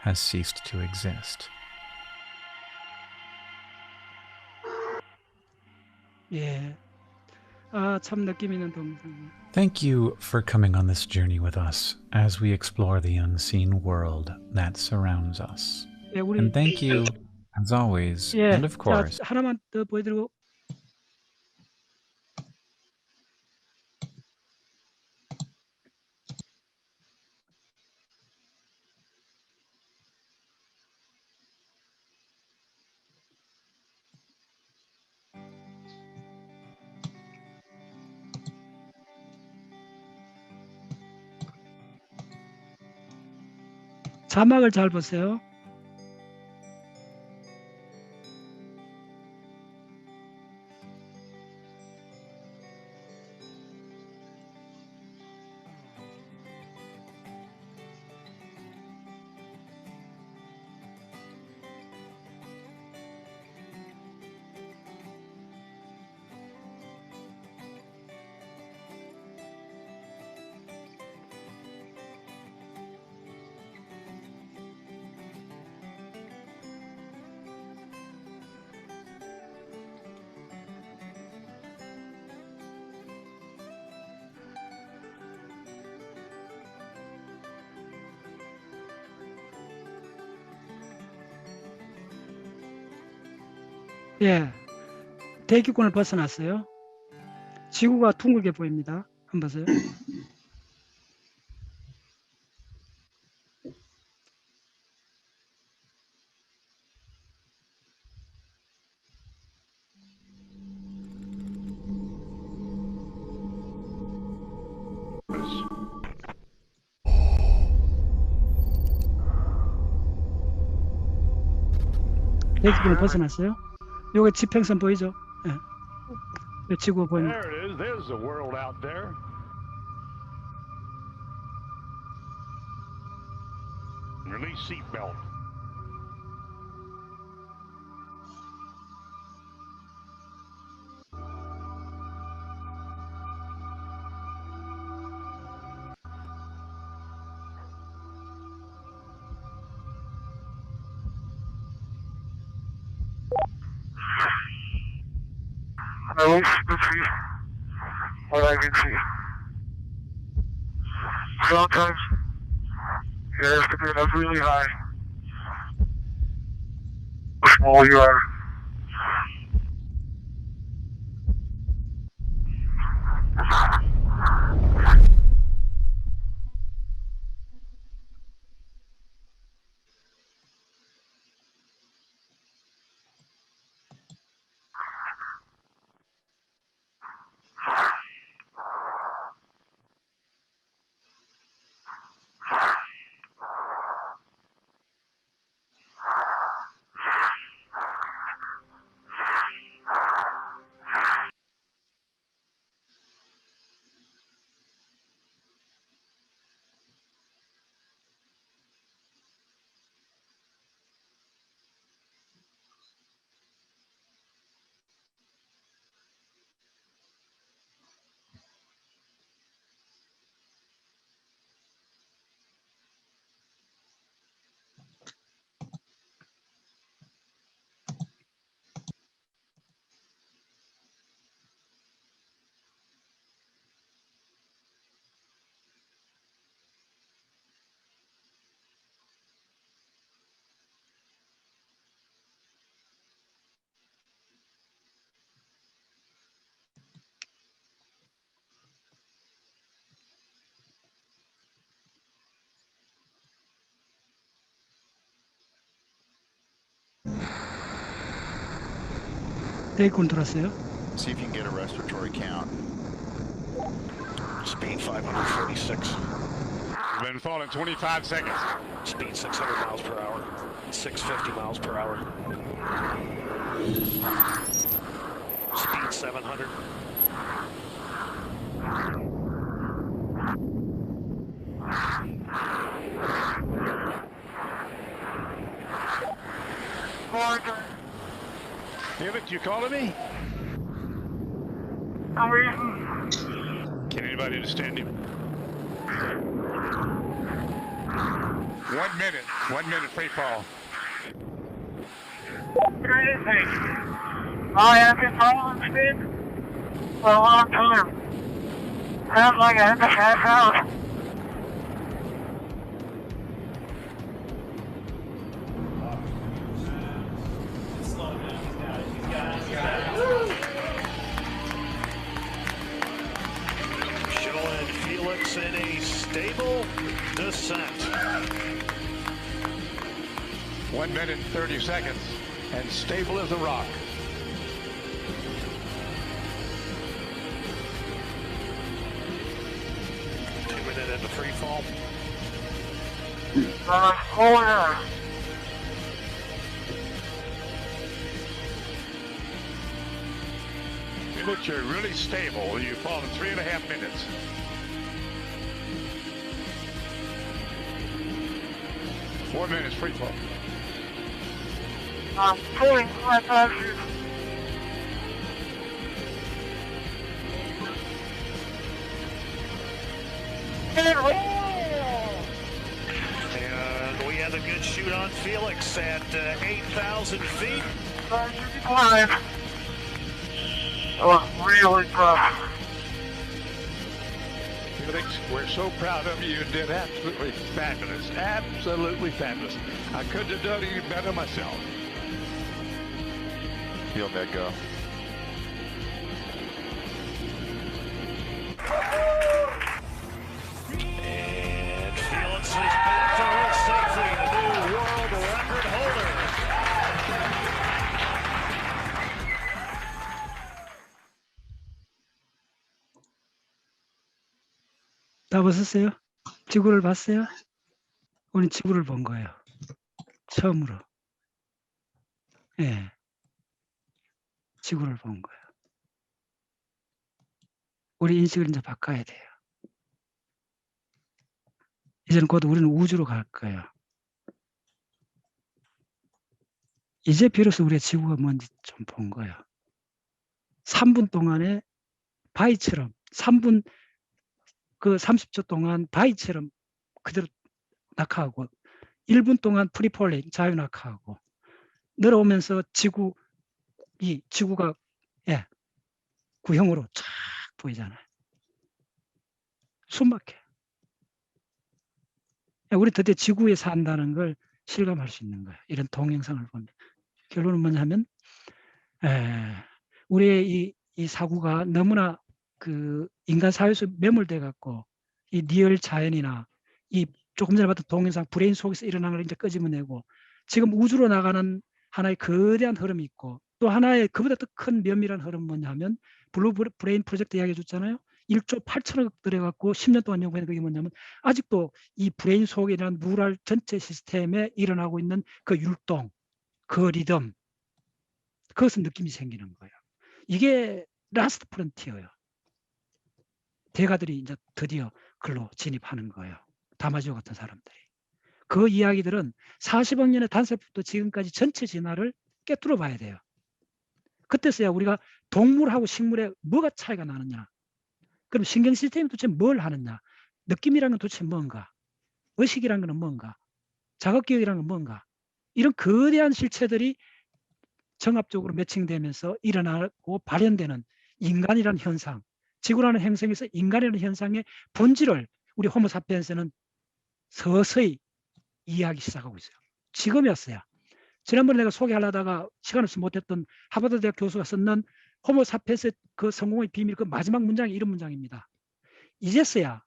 has ceased to exist. 예. 참 느낌 있는 동영상. Thank you for coming on this journey with us as we explore the unseen world that surrounds us. 예, 우리 And thank you, as always, 예, and of course, 자, 하나만 더 보여드리고 자막을 잘 보세요. 예, 대기권을 벗어났어요. 지구가 둥글게 보입니다. 한번 보세요. 대기권을 벗어났어요. 요게 지평선 보이죠? 예. 요 지구 보입니다. There it is. There's the world out there. Release seatbelt. No, let's see what I can see. Sometimes you have to get up really high. The smaller you are. 대기권 들었어요. See if you can get a respiratory count. Speed 546. Been falling 25 seconds. Speed 600 miles per hour. 650 miles per hour. Speed 700. Felix, you calling me? Can anybody understand him? 1 minute. 1 minute free fall. I have been following speed for a long time. Sounds like I have to pass out. Showing Felix in a stable descent. 1 minute and 30 seconds, and stable as a rock. Into free fall. Felix, you're really stable. You fall in 3.5 minutes. Four minutes free fall. I'm pulling my parachute. And we had a good shoot on Felix at 8,000 feet. Climb. Oh, really tough. Felix, we're so proud of you. You did absolutely fabulous. Absolutely fabulous. I couldn't have done any better myself. Feel that go. And Felix is back to Earth safely, the new world record holder. 다 보셨어요? 지구를 봤어요? 우리 지구를 본 거예요. 처음으로. 예. 지구를 본 거예요. 우리 인식을 이제 바꿔야 돼요. 이제는 곧 우리는 우주로 갈 거예요. 이제 비로소 우리의 지구가 뭔지 좀 본 거예요. 3분 동안에 바위처럼 3분 그 30초 동안 바위처럼 그대로 낙하하고 1분 동안 프리폴링 자유 낙하하고 내려오면서 지구가 예, 구형으로 쫙 보이잖아요. 숨막혀. 우리 드디어 지구에 산다는 걸 실감할 수 있는 거예요. 이런 동영상을 보면. 결론은 뭐냐면 우리의 이 사고가 너무나 그 인간 사회에서 매몰돼 갖고 이 리얼 자연이나 이 조금 전에 봤던 동영상 브레인 속에서 일어나는 걸 이제 끄집어내고 지금 우주로 나가는 하나의 거대한 흐름이 있고 또 하나의 그보다 더 큰 면밀한 흐름은 뭐냐면 블루 브레인 프로젝트 이야기해 줬잖아요. 1조 8천억 들여갖고 10년 동안 연구했는 그게 뭐냐면 아직도 이 브레인 속에 있는 뉴럴 전체 시스템에 일어나고 있는 그 율동, 그 리듬, 그것은 느낌이 생기는 거예요. 이게 라스트 프론티어예요. 대가들이 이제 드디어 글로 진입하는 거예요. 다마지오 같은 사람들이. 그 이야기들은 40억 년의 단세부터 지금까지 전체 진화를 꿰뚫어 봐야 돼요. 그때서야 우리가 동물하고 식물에 뭐가 차이가 나느냐. 그럼 신경 시스템이 도대체 뭘 하느냐. 느낌이라는 건 도대체 뭔가. 의식이라는 건 뭔가. 자극기억이라는 건 뭔가. 이런 거대한 실체들이 정합적으로 매칭되면서 일어나고 발현되는 인간이라는 현상. 지구라는 행성에서 인간이라는 현상의 본질을 우리 호모사피엔스는 서서히 이해하기 시작하고 있어요. 지금이었어요. 지난번에 내가 소개하려다가 시간 없이 못했던 하버드 대학 교수가 썼는 호모사피엔스의 그 성공의 비밀 그 마지막 문장이 이런 문장입니다. 이제서야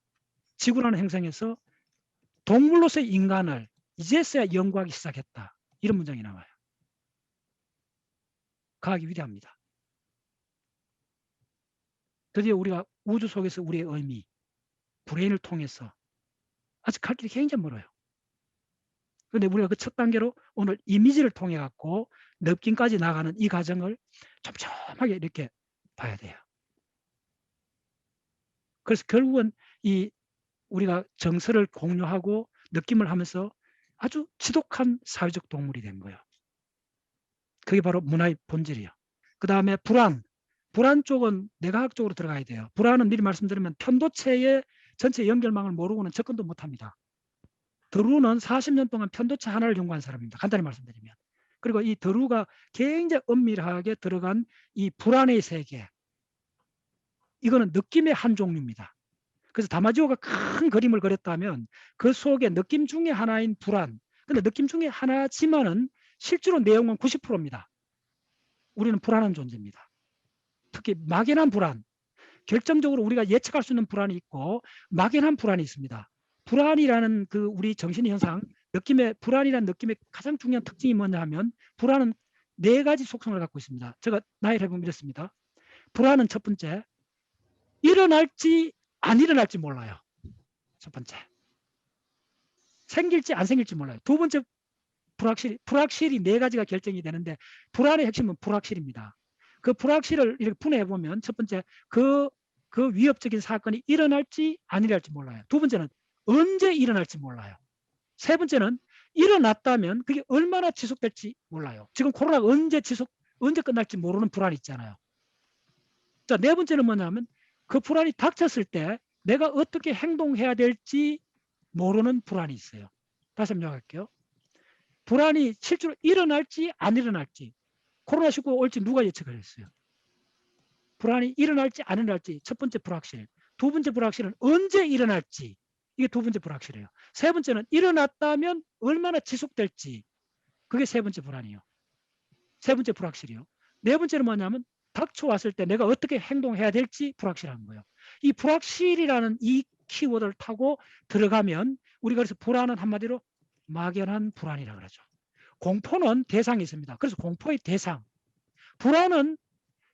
지구라는 행성에서 동물로서의 인간을 이제서야 연구하기 시작했다. 이런 문장이 나와요. 과학이 위대합니다. 드디어 우리가 우주 속에서 우리의 의미, 브레인을 통해서 아직 갈 길이 굉장히 멀어요. 그런데 우리가 그 첫 단계로 오늘 이미지를 통해 갖고 느낌까지 나가는 이 과정을 촘촘하게 이렇게 봐야 돼요. 그래서 결국은 이 우리가 정서를 공유하고 느낌을 하면서 아주 지독한 사회적 동물이 된 거예요. 그게 바로 문화의 본질이에요. 그 다음에 불안. 불안 쪽은 뇌과학적으로 들어가야 돼요. 불안은 미리 말씀드리면 편도체의 전체 연결망을 모르고는 접근도 못합니다. 드루는 40년 동안 편도체 하나를 연구한 사람입니다. 간단히 말씀드리면. 그리고 이 드루가 굉장히 은밀하게 들어간 이 불안의 세계. 이거는 느낌의 한 종류입니다. 그래서 다마지오가 큰 그림을 그렸다면 그 속에 느낌 중에 하나인 불안. 근데 느낌 중에 하나지만은 실제로 내용은 90%입니다. 우리는 불안한 존재입니다. 특히 막연한 불안. 결정적으로 우리가 예측할 수 있는 불안이 있고 막연한 불안이 있습니다. 불안이라는 그 우리 정신 현상, 불안이라는 느낌의 가장 중요한 특징이 뭐냐 하면 불안은 4가지 속성을 갖고 있습니다. 제가 나열해 보면 이렇습니다. 불안은 첫 번째, 일어날지 안 일어날지 몰라요. 첫 번째. 생길지 안 생길지 몰라요. 두 번째, 불확실이 4가지가 결정이 되는데 불안의 핵심은 불확실입니다. 그 불확실을 이렇게 분해해 보면 첫 번째, 그 위협적인 사건이 일어날지 안 일어날지 몰라요. 두 번째는 언제 일어날지 몰라요. 세 번째는 일어났다면 그게 얼마나 지속될지 몰라요. 지금 코로나가 언제 끝날지 모르는 불안이 있잖아요. 자, 4번째는 뭐냐면 그 불안이 닥쳤을 때 내가 어떻게 행동해야 될지 모르는 불안이 있어요. 다시 한번 요약할게요. 불안이 실제로 일어날지 안 일어날지, 코로나19가 올지 누가 예측을 했어요? 불안이 일어날지 안 일어날지 첫 번째 불확실. 두 번째 불확실은 언제 일어날지. 이게 두 번째 불확실이에요. 세 번째는 일어났다면 얼마나 지속될지. 그게 세 번째 불안이에요. 세 번째 불확실이요. 네 번째는 뭐냐면 닥쳐왔을 때 내가 어떻게 행동해야 될지 불확실한 거예요. 이 불확실이라는 이 키워드를 타고 들어가면 우리가 그래서 불안은 한마디로 막연한 불안이라고 그러죠. 공포는 대상이 있습니다. 그래서 공포의 대상. 불안은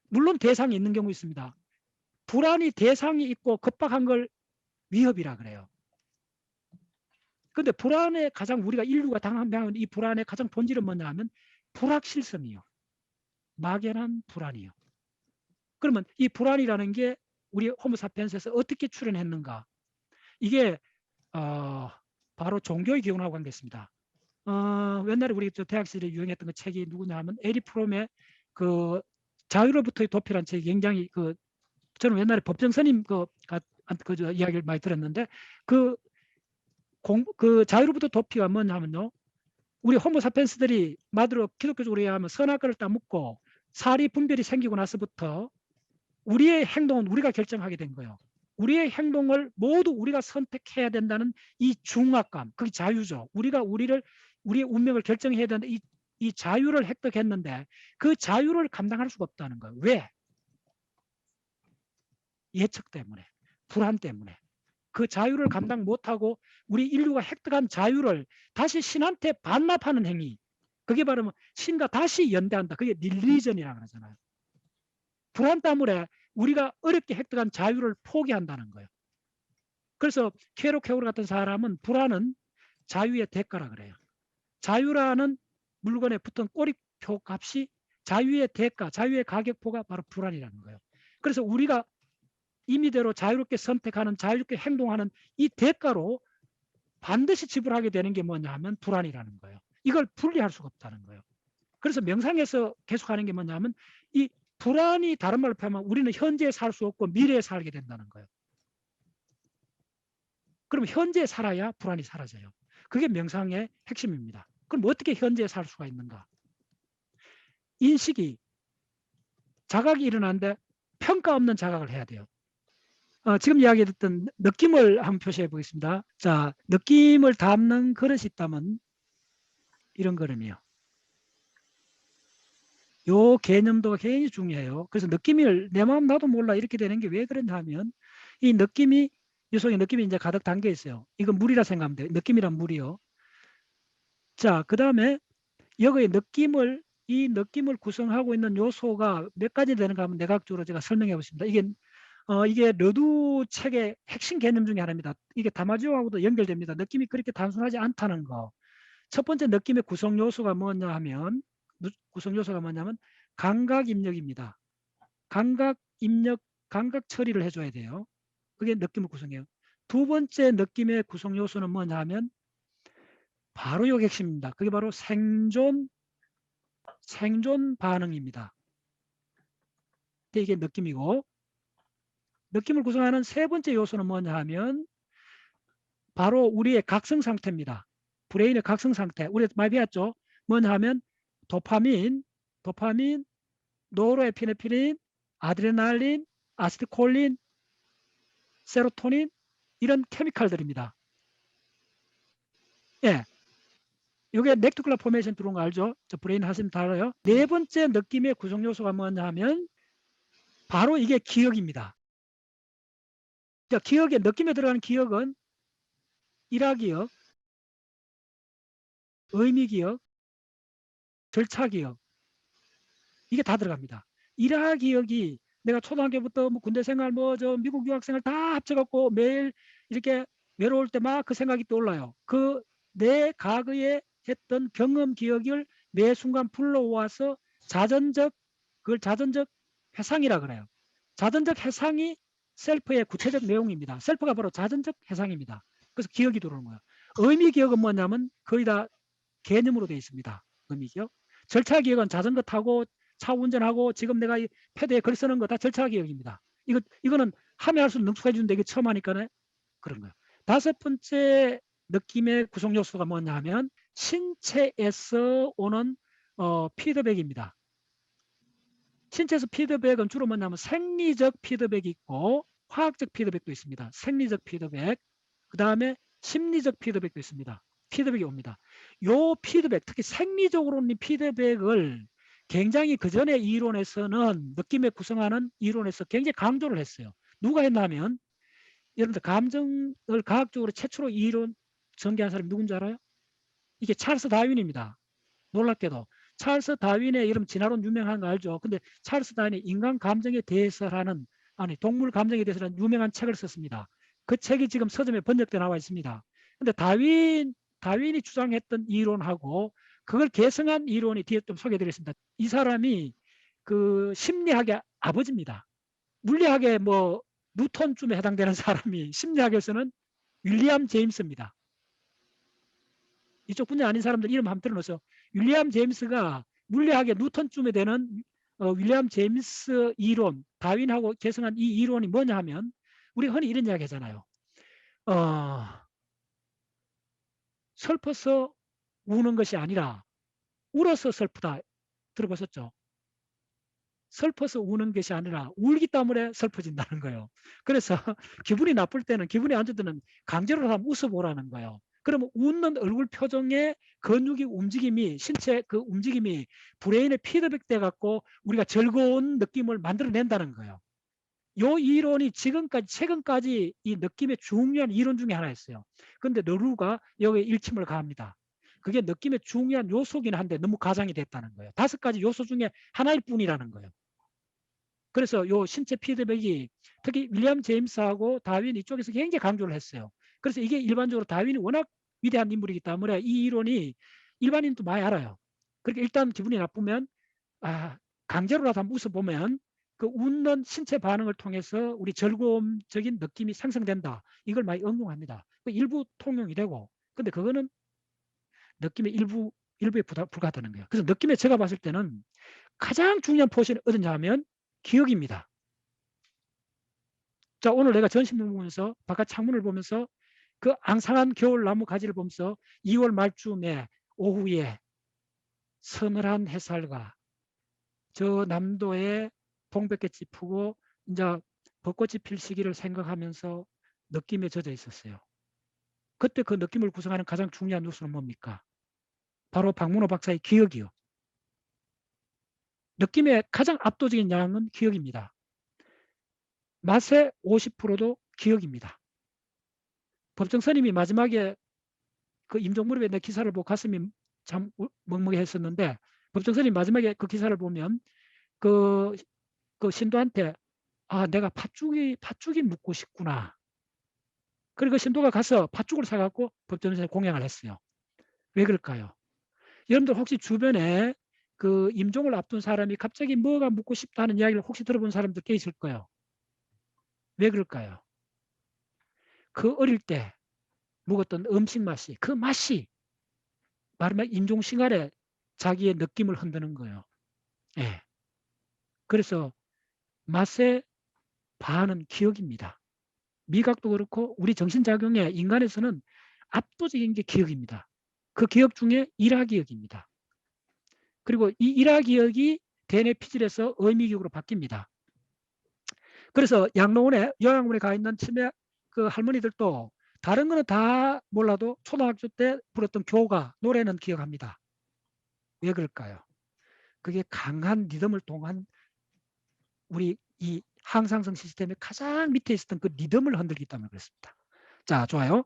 물론 대상이 있는 경우 있습니다. 불안이 대상이 있고 급박한 걸 위협이라 그래요. 근데 불안의 가장 우리가 인류가 당하는 이 불안의 가장 본질은 뭐냐 하면 불확실성이요. 막연한 불안이요. 그러면 이 불안이라는 게 우리 호모사피엔스에서 어떻게 출현했는가? 이게 바로 종교의 기원하고 관계있습니다. 옛날에 우리 대학 시절에 유행했던 그 책이 누구냐 하면 에리 프롬의 그 자유로부터의 도피라는 책이 굉장히 저는 옛날에 법정 스님 이야기를 많이 들었는데 그 자유로부터 도피가 뭐냐 하면요. 우리 호모사피엔스들이 말대로 기독교적으로 이해하면 선악과를 따먹고 사리 분별이 생기고 나서부터 우리의 행동은 우리가 결정하게 된 거예요. 우리의 행동을 모두 우리가 선택해야 된다는 이 중압감, 그게 자유죠. 우리의 운명을 결정해야 된다. 이 자유를 획득했는데 그 자유를 감당할 수가 없다는 거예요. 왜? 예측 때문에, 불안 때문에. 그 자유를 감당 못하고 우리 인류가 획득한 자유를 다시 신한테 반납하는 행위. 그게 바로 신과 다시 연대한다. 그게 릴리전이라고 그러잖아요. 불안 때문에 우리가 어렵게 획득한 자유를 포기한다는 거예요. 그래서 케로케오르 같은 사람은 불안은 자유의 대가라 그래요. 자유라는 물건에 붙은 꼬리표 값이 자유의 대가, 자유의 가격표가 바로 불안이라는 거예요. 그래서 우리가 임의대로 자유롭게 선택하는, 자유롭게 행동하는 이 대가로 반드시 지불하게 되는 게 뭐냐 하면 불안이라는 거예요. 이걸 분리할 수가 없다는 거예요. 그래서 명상에서 계속하는 게 뭐냐 하면 이 불안이 다른 말로 표현하면 우리는 현재에 살 수 없고 미래에 살게 된다는 거예요. 그럼 현재에 살아야 불안이 사라져요. 그게 명상의 핵심입니다. 그럼 어떻게 현재에 살 수가 있는가? 인식이, 자각이 일어나는데 평가 없는 자각을 해야 돼요. 지금 이야기했던 느낌을 한번 표시해 보겠습니다. 자, 느낌을 담는 그릇이 있다면 이런 그림이요. 요 개념도 굉장히 중요해요. 그래서 느낌을 내 마음 나도 몰라 이렇게 되는 게 왜 그러냐 하면 이 느낌이, 이 속에 느낌이 이제 가득 담겨 있어요. 이건 물이라 생각하면 돼요. 느낌이란 물이요. 자, 그 다음에 여기에 이 느낌을 구성하고 있는 요소가 몇 가지 되는가 하면 내각적으로 제가 설명해 보겠습니다. 이게 르두 책의 핵심 개념 중에 하나입니다. 이게 다마지오하고도 연결됩니다. 느낌이 그렇게 단순하지 않다는 거. 첫 번째 느낌의 구성 요소가 뭐냐면 감각 입력입니다. 감각 처리를 해줘야 돼요. 그게 느낌을 구성해요. 두 번째 느낌의 구성 요소는 뭐냐 하면 바로 요 핵심입니다. 그게 바로 생존 반응입니다. 이게 느낌이고, 느낌을 구성하는 세 번째 요소는 뭐냐 하면 바로 우리의 각성 상태입니다. 브레인의 각성 상태. 우리 많이 배웠죠? 뭐냐 하면 도파민, 노르에피네프린, 아드레날린, 아세틸콜린, 세로토닌, 이런 케미칼들입니다. 예. 이게 넥트클라 포메이션 들어온 거 알죠? 저 브레인 하시면 다 알아요. 네 번째 느낌의 구성 요소가 뭐냐 하면 바로 이게 기억입니다. 자, 기억에, 느낌에 들어가는 기억은 일화기억, 의미기억, 절차기억, 이게 다 들어갑니다. 일화기억이 내가 초등학교부터 뭐 군대 생활, 뭐 저 미국 유학 생활 다 합쳐갖고 매일 이렇게 외로울 때 막 그 생각이 떠올라요. 그 내 과거에 했던 경험 기억을 매 순간 불러와서 그걸 자전적 회상이라 그래요. 자전적 회상이 셀프의 구체적 내용입니다. 셀프가 바로 자전적 회상입니다. 그래서 기억이 들어오는 거예요. 의미 기억은 뭐냐면 거의 다 개념으로 되어 있습니다. 의미 기억. 절차 기억은 자전거 타고 차 운전하고 지금 내가 이 패드에 글 쓰는 거 다 절차 기억입니다. 이거는 하면 할수록 능숙해지는데 이게 처음 하니까 그런 거예요. 다섯 번째 느낌의 구성 요소가 뭐냐 하면 신체에서 오는 피드백입니다. 신체에서 피드백은 주로 뭐냐면 생리적 피드백이 있고 화학적 피드백도 있습니다. 생리적 피드백, 그 다음에 심리적 피드백도 있습니다. 피드백이 옵니다. 요 피드백, 특히 생리적으로 오는 피드백을 굉장히 그 전에 이론에서는 느낌에 구성하는 이론에서 굉장히 강조를 했어요. 누가 했냐면 여러분들 감정을 과학적으로 최초로 이 이론 전개한 사람이 누군지 알아요? 이게 찰스 다윈입니다. 놀랍게도 찰스 다윈의 여러분 진화론 유명한 거 알죠? 근데 찰스 다윈이 인간 감정에 대해서라는, 아니 동물 감정에 대해서라는 유명한 책을 썼습니다. 그 책이 지금 서점에 번역돼 나와 있습니다. 근데 다윈이 주장했던 이론하고 그걸 계승한 이론이 뒤에 좀 소개해드리겠습니다. 이 사람이 그 심리학의 아버지입니다. 물리학의 뭐 뉴턴쯤에 해당되는 사람이 심리학에서는 윌리엄 제임스입니다. 이쪽 분야 아닌 사람들 이름 한번 들어놓으세요. 윌리엄 제임스가 물리학의 뉴턴쯤에 되는 윌리엄 제임스 이론, 다윈하고 계승한 이 이론이 뭐냐 하면 우리 흔히 이런 이야기 하잖아요. 슬퍼서 우는 것이 아니라 울어서 슬프다. 들어보셨죠? 슬퍼서 우는 것이 아니라 울기 때문에 슬퍼진다는 거예요. 그래서 기분이 나쁠 때는, 기분이 안 좋을 때는 강제로 한번 웃어보라는 거예요. 그러면 웃는 얼굴 표정의 근육의 움직임이, 신체 그 움직임이 브레인에 피드백 돼 갖고 우리가 즐거운 느낌을 만들어낸다는 거예요. 요 이론이 최근까지 이 느낌의 중요한 이론 중에 하나였어요. 그런데 르루가 여기에 일침을 가합니다. 그게 느낌의 중요한 요소긴 한데 너무 가장이 됐다는 거예요. 5가지 요소 중에 하나일 뿐이라는 거예요. 그래서 요 신체 피드백이 특히 윌리엄 제임스하고 다윈 이쪽에서 굉장히 강조를 했어요. 그래서 이게 일반적으로 다윈이 워낙 위대한 인물이기 때문에 이 이론이 일반인도 많이 알아요. 그러니까 일단 기분이 나쁘면 강제로라도 한번 웃어보면 그 웃는 신체 반응을 통해서 우리 즐거움적인 느낌이 생성된다. 이걸 많이 응용합니다. 일부 통용이 되고, 근데 그거는 느낌의 일부에 불과하다는 거예요. 그래서 느낌에 제가 봤을 때는 가장 중요한 포션이 어디냐 하면 기억입니다. 자, 오늘 내가 전신문 보면서 바깥 창문을 보면서 그 앙상한 겨울 나무 가지를 보면서 2월 말쯤에 오후에 서늘한 햇살과 저 남도에 동백꽃이 피고 이제 벚꽃이 필 시기를 생각하면서 느낌에 젖어 있었어요. 그때 그 느낌을 구성하는 가장 중요한 요소는 뭡니까? 바로 박문호 박사의 기억이요. 느낌의 가장 압도적인 양은 기억입니다. 맛의 50%도 기억입니다. 법정 스님이 마지막에 그 임종무렵에 내 기사를 보고 가슴이 참 먹먹했었는데, 법정 스님 마지막에 그 기사를 보면 그 신도한테 내가 팥죽이 묻고 싶구나. 그리고 신도가 가서 팥죽을 사갖고 법정에서 공양을 했어요. 왜 그럴까요? 여러분들 혹시 주변에 그 임종을 앞둔 사람이 갑자기 뭐가 묻고 싶다는 이야기를 혹시 들어본 사람들 꽤 있을 거예요. 왜 그럴까요? 그 어릴 때 먹었던 음식 맛이, 그 맛이 말하면 인종싱활에 자기의 느낌을 흔드는 거예요. 예. 그래서 맛의 반은 기억입니다. 미각도 그렇고 우리 정신작용에 인간에서는 압도적인 게 기억입니다. 그 기억 중에 일화기억입니다. 그리고 이 일화기억이 대뇌피질에서 의미기억으로 바뀝니다. 그래서 양로원에 요양원에 가 있는 치매 그 할머니들도 다른 거는 다 몰라도 초등학교 때 불렀던 교가 노래는 기억합니다. 왜 그럴까요? 그게 강한 리듬을 통한 우리 이 항상성 시스템의 가장 밑에 있었던 그 리듬을 흔들기 때문에 그렇습니다. 자, 좋아요.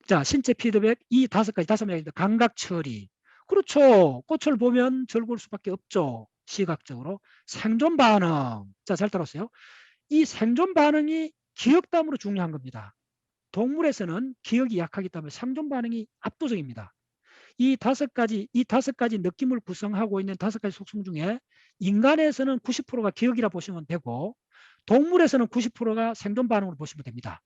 자, 신체 피드백 이 5명입니다. 감각 처리. 그렇죠. 꽃을 보면 즐거울 수밖에 없죠. 시각적으로. 생존 반응. 자, 잘 따라오세요. 이 생존 반응이 기억담으로 중요한 겁니다. 동물에서는 기억이 약하기 때문에 생존 반응이 압도적입니다. 이 5가지 느낌을 구성하고 있는 5가지 속성 중에 인간에서는 90%가 기억이라 보시면 되고 동물에서는 90%가 생존 반응으로 보시면 됩니다.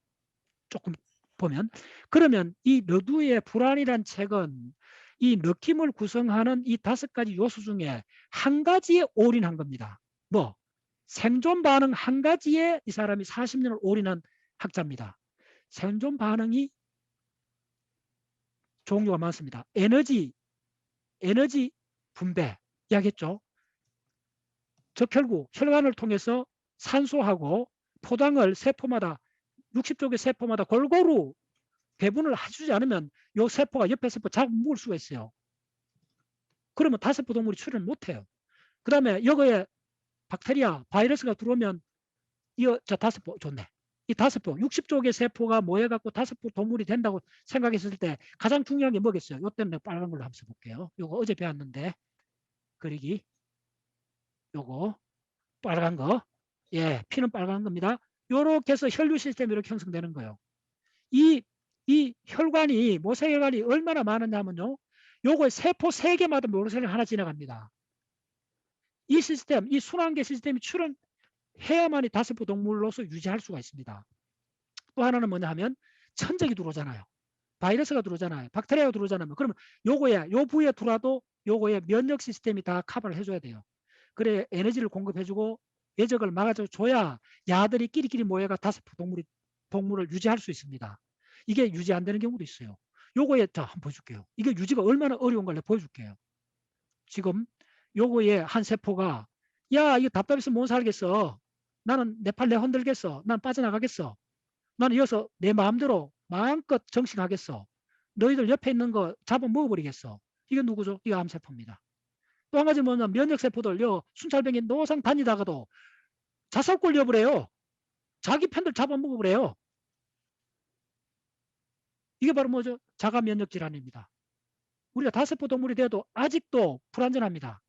조금 보면. 그러면 이 르두의 불안이란 책은 이 느낌을 구성하는 이 5가지 요소 중에 한 가지에 올인한 겁니다. 뭐? 생존 반응 한 가지에 이 사람이 40년을 올인한 학자입니다. 생존 반응이 종류가 많습니다. 에너지 분배 이야기했죠. 적혈구, 혈관을 통해서 산소하고 포당을 세포마다 60쪽의 세포마다 골고루 배분을 해주지 않으면 이 세포가 옆에 세포 자꾸 묵을 수가 있어요. 그러면 다세포 동물이 출현을 못해요. 그 다음에 여기에 박테리아, 바이러스가 들어오면 저 다세포 좋네. 이 다세포, 60쪽의 세포가 모여갖고 다세포 동물이 된다고 생각했을 때 가장 중요한 게 뭐겠어요? 요 때문에 빨간 걸로 한번 써볼게요. 요거 어제 배웠는데 그리기. 요거 빨간 거. 예, 피는 빨간 겁니다. 요렇게 해서 혈류 시스템이 이렇게 형성되는 거예요. 이 혈관이, 모세혈관이 얼마나 많았냐면요. 요거 세포 3개마다 모세혈관 하나 지나갑니다. 이 시스템, 이 순환계 시스템이 출현해야만이 다세포 동물로서 유지할 수가 있습니다. 또 하나는 뭐냐 하면 천적이 들어오잖아요. 바이러스가 들어오잖아요. 박테리아가 들어오잖아요. 그러면 요 부위에 들어와도 요거에 면역 시스템이 다 커버를 해줘야 돼요. 그래 에너지를 공급해주고 외적을 막아줘야 야들이 끼리끼리 모여가 다세포 동물을 유지할 수 있습니다. 이게 유지 안 되는 경우도 있어요. 요거에 자 한번 보여줄게요. 이게 유지가 얼마나 어려운 걸 보여줄게요. 지금 요거에 한 세포가 야 이거 답답해서 못 살겠어. 나는 내 팔 내 흔들겠어. 난 빠져나가겠어. 나는 여기서 내 마음대로 마음껏 정식하겠어. 너희들 옆에 있는 거 잡아 먹어버리겠어. 이게 누구죠? 이거 암세포입니다. 또 한 가지 뭐냐면 면역세포들 순찰병이 노상 다니다가도 자살골 려버려요. 자기 편들 잡아먹어버려요. 이게 바로 뭐죠? 자가면역질환입니다. 우리가 다세포 동물이 돼도 아직도 불안전합니다.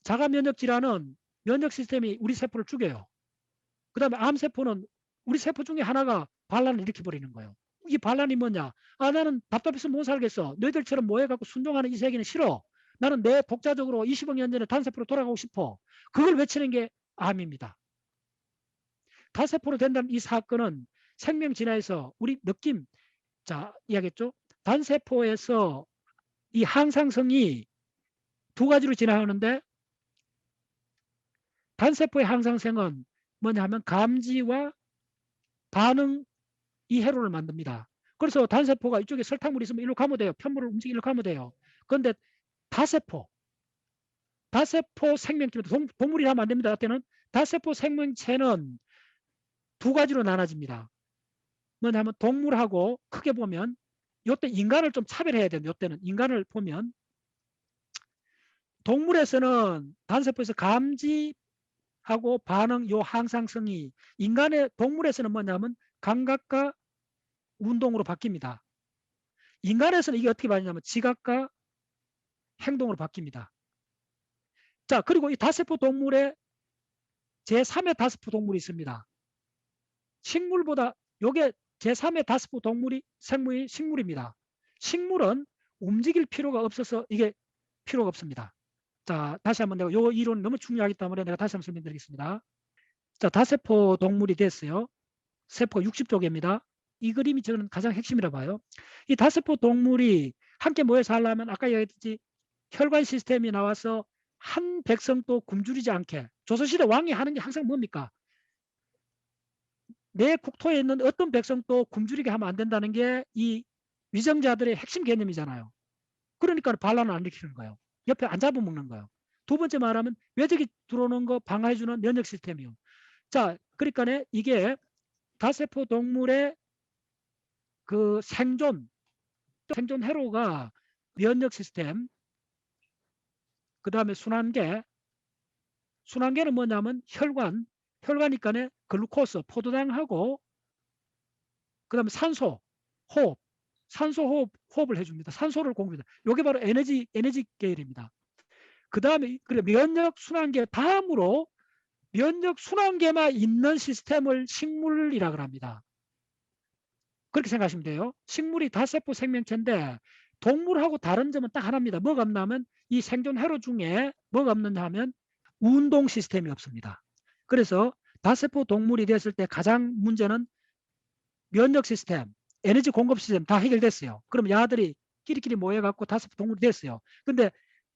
자가면역질환은 면역 시스템이 우리 세포를 죽여요. 그 다음에 암세포는 우리 세포 중에 하나가 반란을 일으켜버리는 거예요. 이 반란이 뭐냐? 아 나는 답답해서 못 살겠어. 너희들처럼 모여갖고 순종하는 이 세계는 싫어. 나는 내 독자적으로 20억 년 전에 단세포로 돌아가고 싶어. 그걸 외치는 게 암입니다. 단세포로 된다는 이 사건은 생명 진화에서 우리 느낌, 자 이야기했죠. 단세포에서 이 항상성이 2가지로 진화하는데 단세포의 항상성은 뭐냐 하면 감지와 반응 이 회로를 만듭니다. 그래서 단세포가 이쪽에 설탕물이 있으면 일로 가면 돼요. 편물을 움직이려 가면 돼요. 그런데 다세포 생명체입니다. 동물이 하면 안 됩니다. 그때는 다세포 생명체는 2가지로 나눠집니다. 뭐냐면 동물하고 크게 보면 요때 인간을 좀 차별해야 돼요. 요때는 인간을 보면 동물에서는 단세포에서 감지하고 반응 요 항상성이 인간의 동물에서는 뭐냐면 감각과 운동으로 바뀝니다. 인간에서는 이게 어떻게 바뀌냐면 지각과 행동으로 바뀝니다. 자, 그리고 이 다세포 동물에 제3의 다세포 동물이 있습니다. 식물보다 요게 제3의 다세포 동물이 식물입니다. 식물은 움직일 필요가 없어서 이게 필요가 없습니다. 자, 다시 한번 내가 요 이론 너무 중요하기 때문에 내가 다시 한번 설명드리겠습니다. 자, 다세포 동물이 됐어요. 세포가 60쪽입니다. 이 그림이 저는 가장 핵심이라 봐요. 이 다세포 동물이 함께 모여서 하려면 아까 얘기했듯이 혈관 시스템이 나와서 한 백성도 굶주리지 않게, 조선시대 왕이 하는 게 항상 뭡니까? 내 국토에 있는 어떤 백성도 굶주리게 하면 안 된다는 게 이 위정자들의 핵심 개념이잖아요. 그러니까 반란을 안 일으키는 거예요. 옆에 안 잡아먹는 거예요. 두 번째 말하면 외적이 들어오는 거 방어해주는 면역 시스템이요. 자, 그러니까 이게 다세포 동물의 그 생존 회로가 면역 시스템, 그 다음에 순환계는 뭐냐면 혈관이니까 글루코스, 포도당하고 그 다음에 산소 호흡을 해줍니다. 산소를 공급합니다. 이게 바로 에너지 계열입니다. 그 다음에 면역 순환계 다음으로 면역 순환계만 있는 시스템을 식물이라고 합니다. 그렇게 생각하시면 돼요. 식물이 다세포 생명체인데 동물하고 다른 점은 딱 하나입니다. 뭐가 없냐면 이 생존 회로 중에 뭐가 없느냐 하면 운동 시스템이 없습니다. 그래서 다세포 동물이 됐을 때 가장 문제는 면역 시스템, 에너지 공급 시스템 다 해결됐어요. 그럼 야들이 끼리끼리 모여갖고 다세포 동물이 됐어요. 근데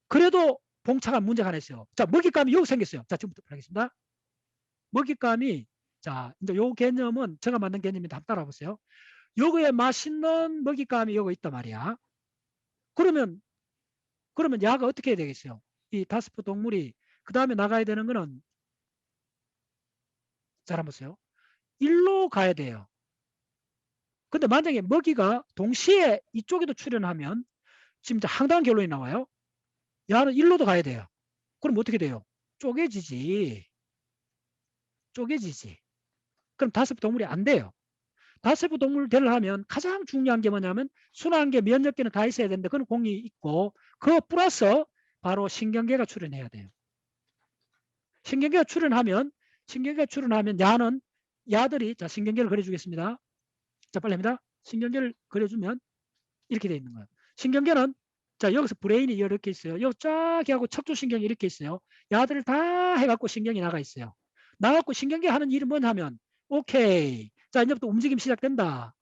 그래도 봉착한 문제가 하나 있어요. 자, 먹잇감이 여기 생겼어요. 자, 지금부터 하겠습니다. 먹잇감이, 자, 이제 요 개념은 제가 만든 개념인데 한번 따라보세요. 요거에 맛있는 먹잇감이 요거 있단 말이야. 그러면 야가 어떻게 해야 되겠어요? 이 다세포 동물이 그 다음에 나가야 되는 거는, 잘 한번 보세요. 일로 가야 돼요. 근데 만약에 먹이가 동시에 이쪽에도 출현하면 지금 황당한 결론이 나와요. 야는 일로도 가야 돼요. 그럼 어떻게 돼요? 쪼개지지. 그럼 다세포 동물이 안 돼요. 다세포 동물을 되려면 가장 중요한 게 뭐냐면 순환계, 면역계는 다 있어야 되는데 그건 공이 있고 그거 플러스 바로 신경계가 출현해야 돼요. 신경계가 출현하면 야들이, 자, 신경계를 그려주겠습니다. 자, 빨리 합니다. 신경계를 그려주면 이렇게 되어 있는 거예요. 신경계는, 자, 여기서 브레인이 이렇게 있어요. 여기 쫙 하고 척추신경이 이렇게 있어요. 야들을 다 해갖고 신경이 나가 있어요. 나갖고 신경계 하는 일은 뭐냐면, 오케이. 자, 이제부터 움직임 시작된다.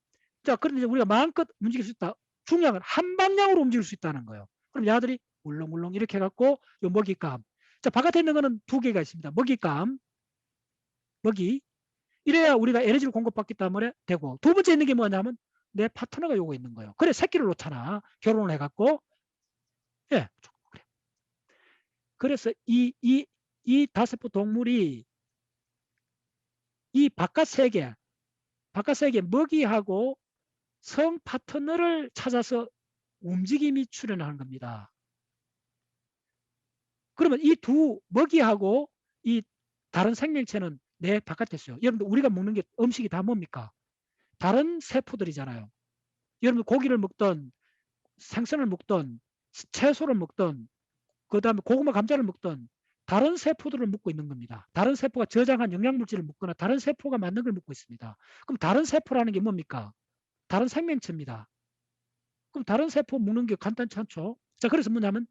자, 그런데 이제 우리가 마음껏 움직일 수 있다. 중요한 건 한 방향으로 움직일 수 있다는 거예요. 그럼 야들이 울렁울렁 이렇게 해갖고 요 먹잇감. 자, 바깥에 있는 거는 두 개가 있습니다. 먹잇감, 먹이. 이래야 우리가 에너지를 공급받기 때문에 되고, 두 번째 있는 게 뭐냐면 내 파트너가 요거 있는 거예요. 그래 새끼를 놓잖아. 결혼을 해갖고. 예. 그래. 그래서 이 다세포 동물이 이 바깥 세계 먹이하고 성 파트너를 찾아서 움직임이 출현하는 겁니다. 그러면 이 두 먹이하고 이 다른 생명체는 내 바깥에 있어요. 여러분들 우리가 먹는 게 음식이 다 뭡니까? 다른 세포들이잖아요. 여러분 고기를 먹든 생선을 먹든 채소를 먹든 그 다음에 고구마 감자를 먹든 다른 세포들을 먹고 있는 겁니다. 다른 세포가 저장한 영양물질을 먹거나 다른 세포가 만든 걸 먹고 있습니다. 그럼 다른 세포라는 게 뭡니까? 다른 생명체입니다. 그럼 다른 세포 먹는 게 간단치 않죠? 자, 그래서 뭐냐면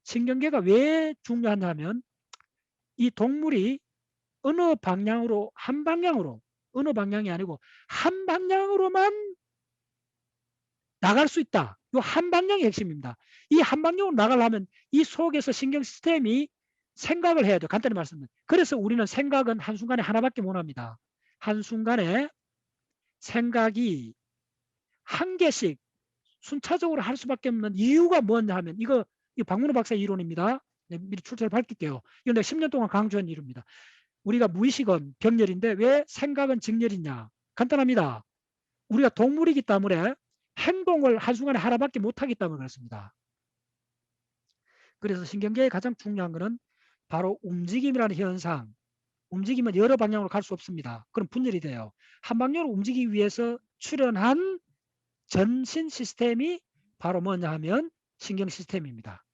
신경계가 왜 중요하냐면 이 동물이 어느 방향으로, 한 방향으로, 어느 방향이 아니고 한 방향으로만 나갈 수 있다. 이 한 방향이 핵심입니다. 이 한 방향으로 나가려면 이 속에서 신경 시스템이 생각을 해야 돼요. 간단히 말씀드리면. 그래서 우리는 생각은 한순간에 하나밖에 못 합니다. 한순간에 생각이 한 개씩 순차적으로 할 수밖에 없는 이유가 뭐냐 하면 이거 박문호 박사의 이론입니다. 네, 미리 출처를 밝힐게요. 이건 내가 10년 동안 강조한 이론입니다. 우리가 무의식은 병렬인데 왜 생각은 직렬이냐? 간단합니다. 우리가 동물이기 때문에 행동을 한순간에 하나밖에 못하기 때문에 그렇습니다. 그래서 신경계의 가장 중요한 것은 바로 움직임이라는 현상. 움직이면 여러 방향으로 갈 수 없습니다. 그럼 분열이 돼요. 한 방향으로 움직이기 위해서 출현한 전신 시스템이 바로 뭐냐 하면 신경 시스템입니다.